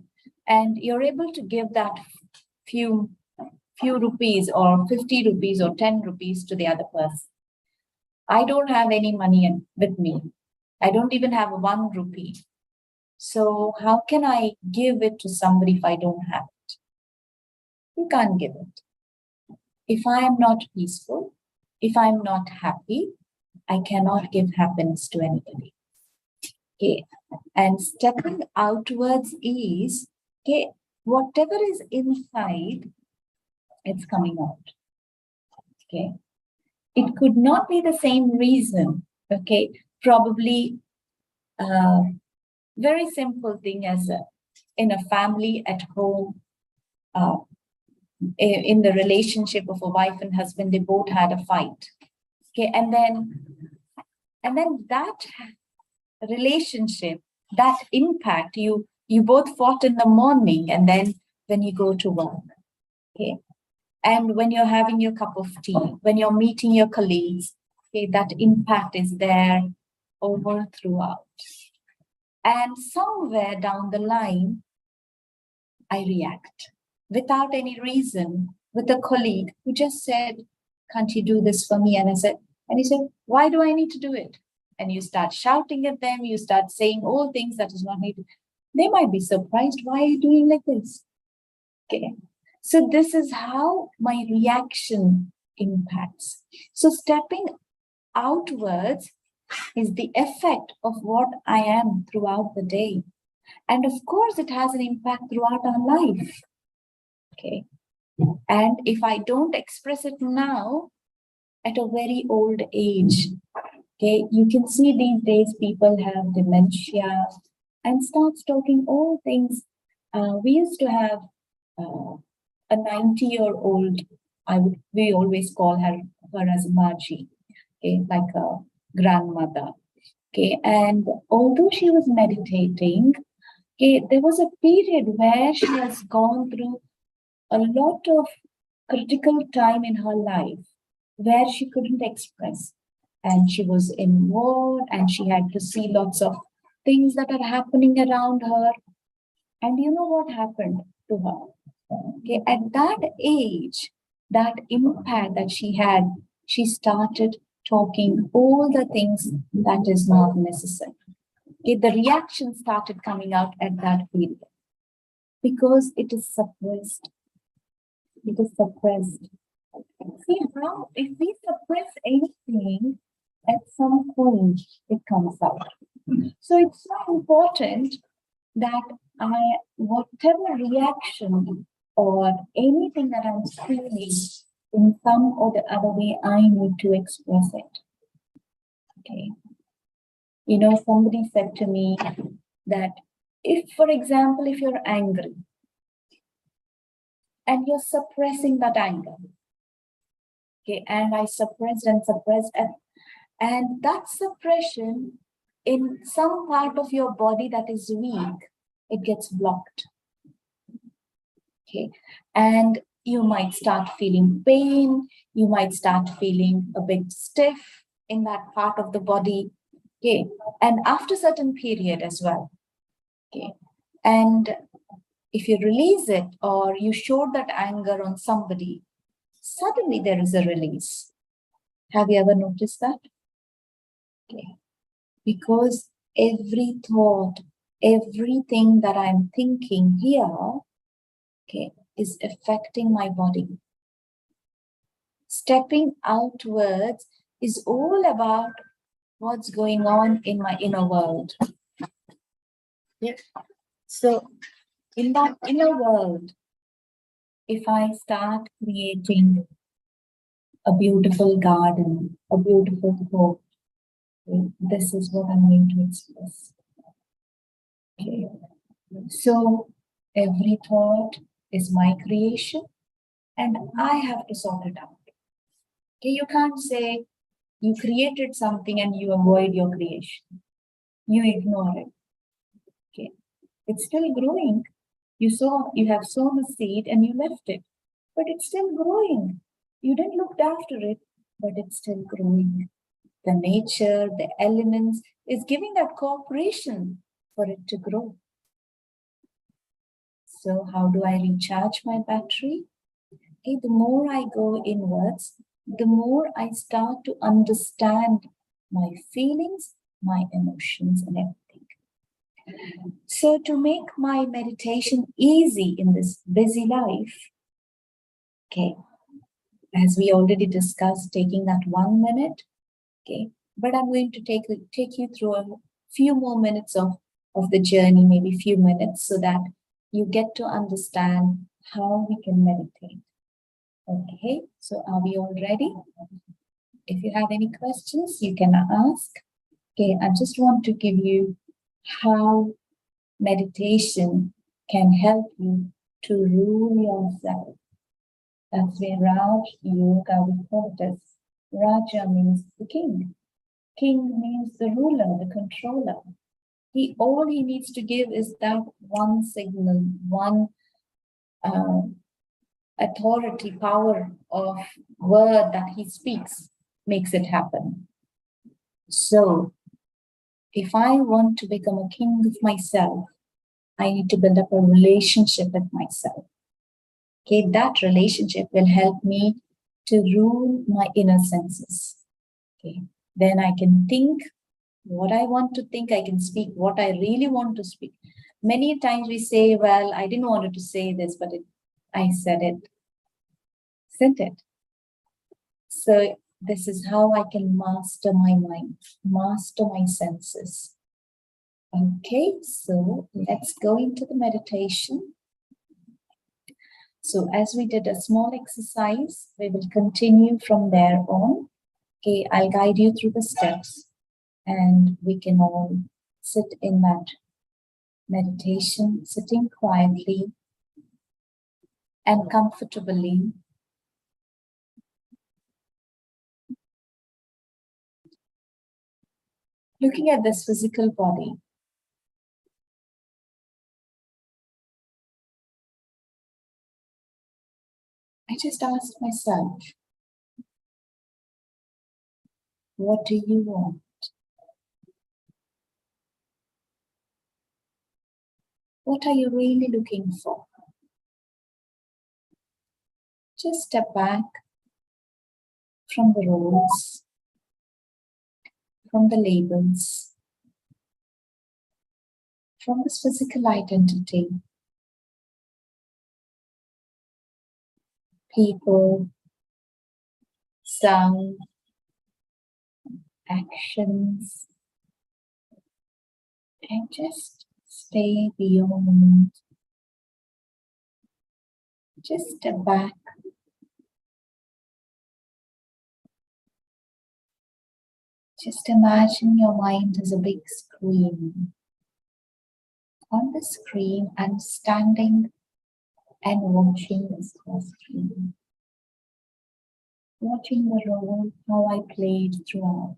and you're able to give that few rupees or 50 rupees or 10 rupees to the other person. I don't have any money with me. I don't even have 1 rupee. So how can I give it to somebody if I don't have it? You can't give it. If I am not peaceful, if I'm not happy, I cannot give happiness to anybody. Okay. And stepping outwards is, okay, whatever is inside, it's coming out. Okay. It could not be the same reason. Okay. Probably very simple thing as in a family at home, in the relationship of a wife and husband, they both had a fight. Okay, and then that relationship, that impact, you both fought in the morning, and then when you go to work, okay, and when you're having your cup of tea, when you're meeting your colleagues, okay, that impact is there over throughout. And somewhere down the line, I react without any reason with a colleague who just said, "Can't you do this for me?" And he said, "Why do I need to do it?" And you start shouting at them, you start saying all things that is not needed. They might be surprised, "Why are you doing like this?" Okay. So this is how my reaction impacts. So stepping outwards is the effect of what I am throughout the day. And of course, it has an impact throughout our life. Okay. And if I don't express it now, at a very old age, okay, you can see these days people have dementia and starts talking all things. We used to have a 90-year-old, we always call her as Margie, okay, like a grandmother. Okay, and although she was meditating, okay, there was a period where she has gone through a lot of critical time in her life where she couldn't express. And she was in war, and she had to see lots of things that are happening around her. And you know what happened to her? Okay, at that age, that impact that she had, she started talking all the things that is not necessary. Okay, the reaction started coming out at that period because it is suppressed. It is suppressed. See how if we suppress anything, at some point it comes out. So it's so important that whatever reaction or anything that I'm feeling in some or the other way, I need to express it. Okay. You know, somebody said to me that if, for example, if you're angry and you're suppressing that anger, okay, and I suppressed and suppressed, and that suppression in some part of your body that is weak, it gets blocked. Okay, and you might start feeling pain, you might start feeling a bit stiff in that part of the body. Okay, and after certain period as well. Okay, and if you release it or you show that anger on somebody, suddenly there is a release. Have you ever noticed that? Okay, because every thought, everything that I'm thinking here, okay, is affecting my body. Stepping outwards is all about what's going on in my inner world. Yeah. So in that inner world, if I start creating a beautiful garden, a beautiful thought, okay, this is what I'm going to express. Okay. So every thought is my creation, and I have to sort it out. Okay, you can't say you created something and you avoid your creation. You ignore it. Okay, it's still growing. You have sown a seed and you left it, but it's still growing. You didn't look after it, but it's still growing. The nature, the elements is giving that cooperation for it to grow. So how do I recharge my battery? Okay, the more I go inwards, the more I start to understand my feelings, my emotions, and everything. So to make my meditation easy in this busy life, okay, as we already discussed, taking that 1 minute, okay, but I'm going to take you through a few more minutes of the journey, maybe few minutes, so that you get to understand how we can meditate. Okay, so are we all ready? If you have any questions, you can ask. Okay, I just want to give you how meditation can help you to rule yourself. That's where Raj Yoga we quote us. Raja means the king. King means the ruler, the controller. All he needs to give is that one signal, one authority, power of word that he speaks makes it happen. So if I want to become a king of myself, I need to build up a relationship with myself. Okay, that relationship will help me to rule my inner senses. Okay, then I can think what I want to think, I can speak what I really want to speak. Many times we say, well, I didn't want to say this, but I said it. Isn't it? So this is how I can master my mind, master my senses. Okay, so let's go into the meditation. So as we did a small exercise, we will continue from there on. Okay, I'll guide you through the steps and we can all sit in that meditation, sitting quietly and comfortably. Looking at this physical body. I just asked myself, what do you want? What are you really looking for? Just step back from the roles, from the labels, from this physical identity. People, sound, actions, and just stay beyond. Just step back. Just imagine your mind as a big screen. On the screen, I'm standing and watching this screen. Watching the role, how I played throughout.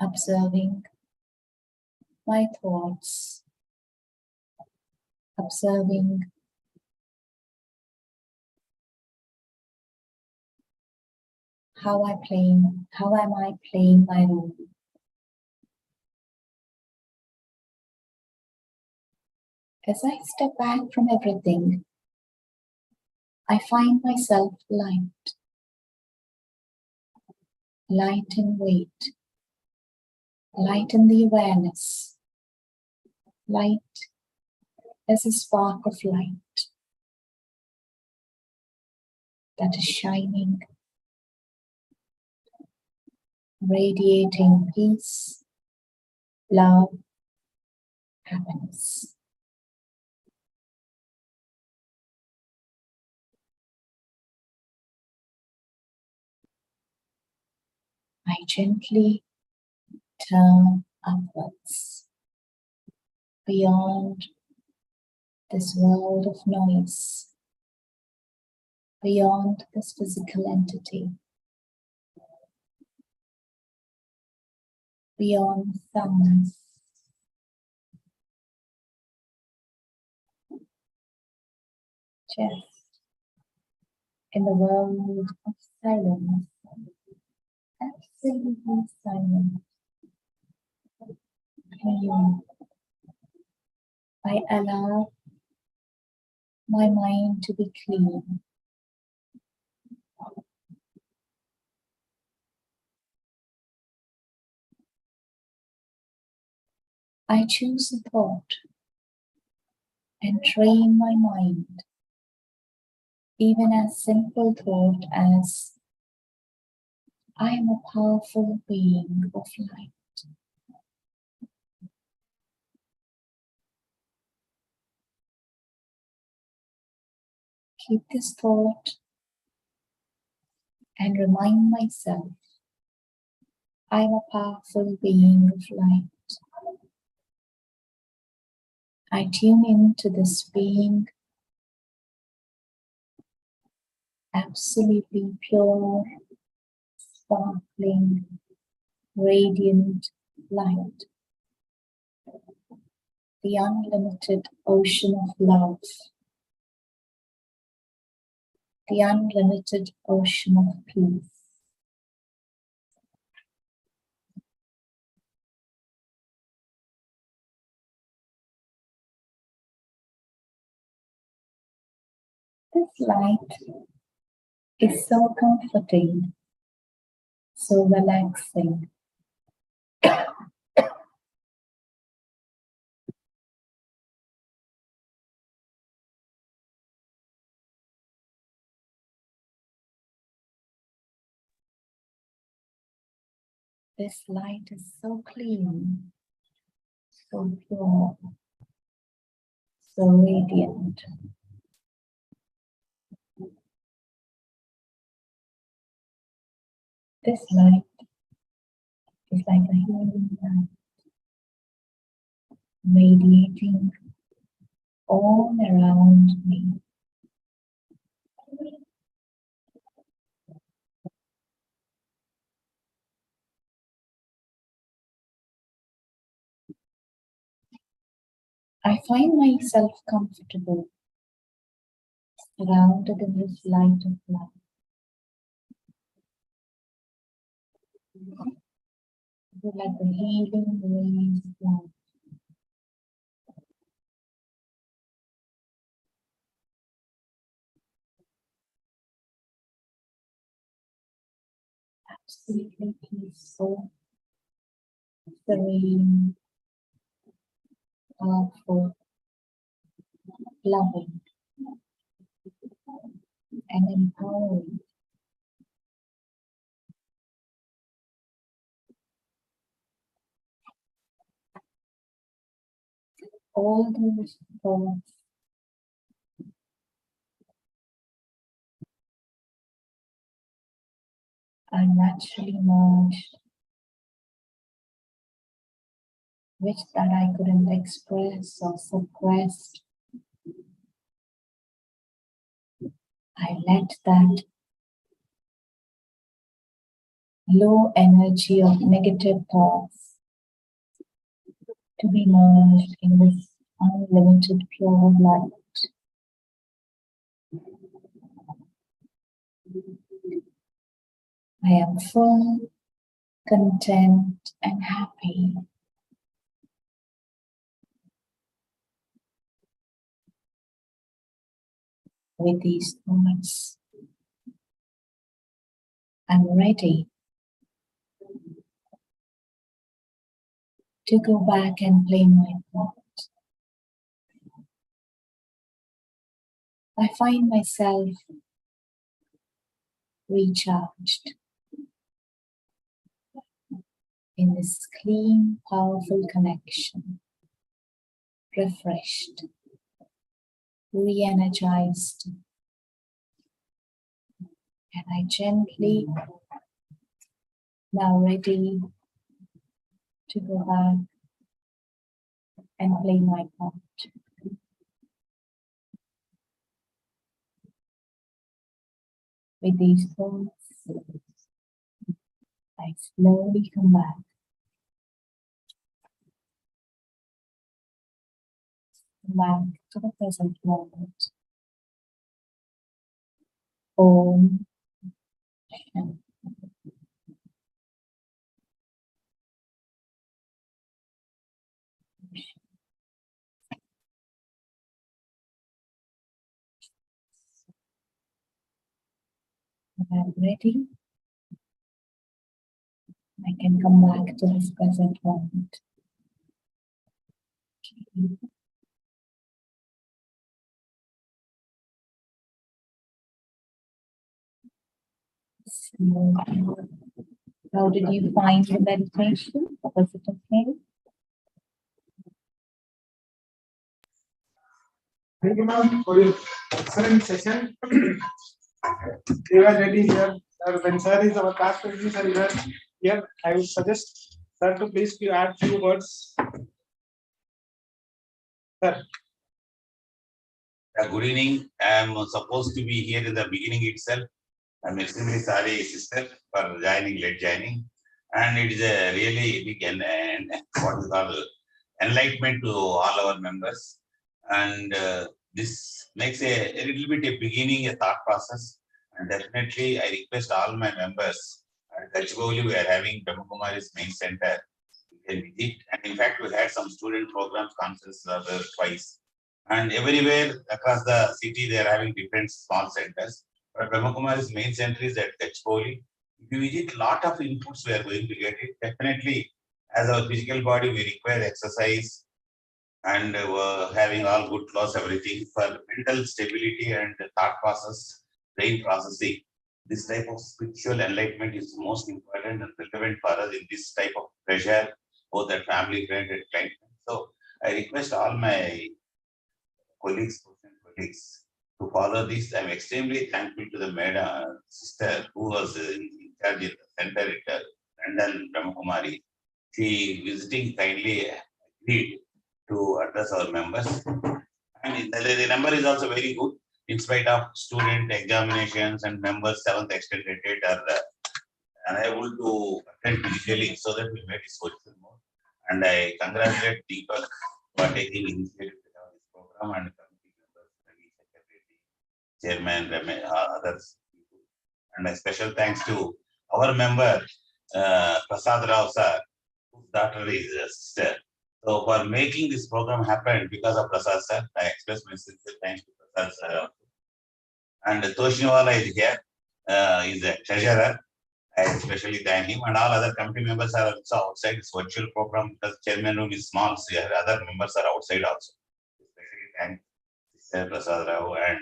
Observing my thoughts, observing how am I playing my role. As I step back from everything, I find myself light. Light in weight. Light in the awareness. Light as a spark of light that is shining, radiating peace, love, happiness. I gently turn upwards, beyond this world of noise, beyond this physical entity, beyond sounds. Just in the world of silence, absolutely silent. I allow my mind to be clean. I choose a thought and train my mind, even as simple thought as I am a powerful being of light. Keep this thought and remind myself I am a powerful being of light. I tune into this being, absolutely pure, sparkling, radiant light, the unlimited ocean of love, the unlimited ocean of peace. This light is so comforting, so relaxing. This light is so clean, so pure, so radiant. This light is like a healing light, radiating all around me. I find myself comfortable, surrounded in this light of love. It's like the healing rays of love. Absolutely peaceful, serene, powerful, loving, and empowering. All those thoughts are naturally merged, which that I couldn't express or suppress. I let that low energy of negative thoughts to be merged in this unlimited pure light. I am full, content, and happy. With these thoughts, I'm ready to go back and play my part. I find myself recharged in this clean, powerful connection, refreshed, re-energized, and I gently now ready to go back and play my part. With these thoughts, I slowly come back. Back to the present moment. Om Shanti. When I'm ready, I can come back to this present moment. So, how did you find the meditation? Was it okay? Thank you, ma'am, for your excellent session. You are ready here. When sir is our class president, sir, you are here. I would suggest sir to please add few words. Sir. Good evening. I am supposed to be here in the beginning itself. I'm extremely sorry, sister, for late joining. And it is a really big and what we call enlightenment to all our members. And this makes a little bit a beginning, a thought process. And definitely, I request all my members at Gachibowli, we are having Brahma Kumari's main center. You can visit. And in fact, we had some student programs, conferences twice. And everywhere across the city, they are having different small centers. But Brahma Kumari's main center is at Gachibowli. If you visit, lot of inputs we are going to get it. Definitely, as our physical body, we require exercise and having all good clothes, everything for mental stability and thought process, brain processing. This type of spiritual enlightenment is most important and relevant for us in this type of pressure, both at family, friend, and client. So I request all my colleagues to follow this. I'm extremely thankful to the madam sister who was in charge of the center at London, Brahma Kumari. She visiting kindly agreed to address our members. And the number is also very good in spite of student examinations and members 7th extended date are unable to attend physically, so that we made this virtual mode. And I congratulate Deepak for taking initiative to have this program and committee members, Ravi, Secretary, Chairman, others. And a special thanks to our member, Prasad Rao sir, whose daughter is a sister. So for making this program happen because of Prasad sir, I express my sincere thanks to Prasad sir. And Toshniwala is here, is a treasurer. I especially thank him, and all other committee members are also outside this virtual program because chairman room is small, so other members are outside also. Especially thank Mr. Prasad Rao and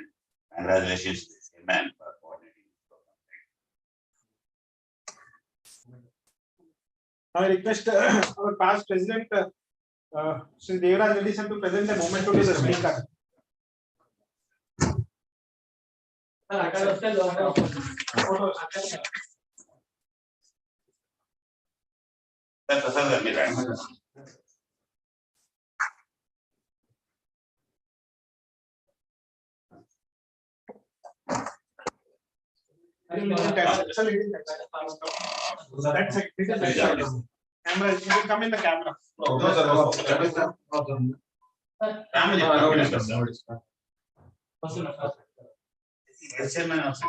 congratulations to the chairman for coordinating this program. I request our past president, Sri Devraj Reddy sir, to present a moment to the speaker. Prasad sir, మీరు రండి. That's it. Camera, you can come in the camera. Family, Vice Chairman also.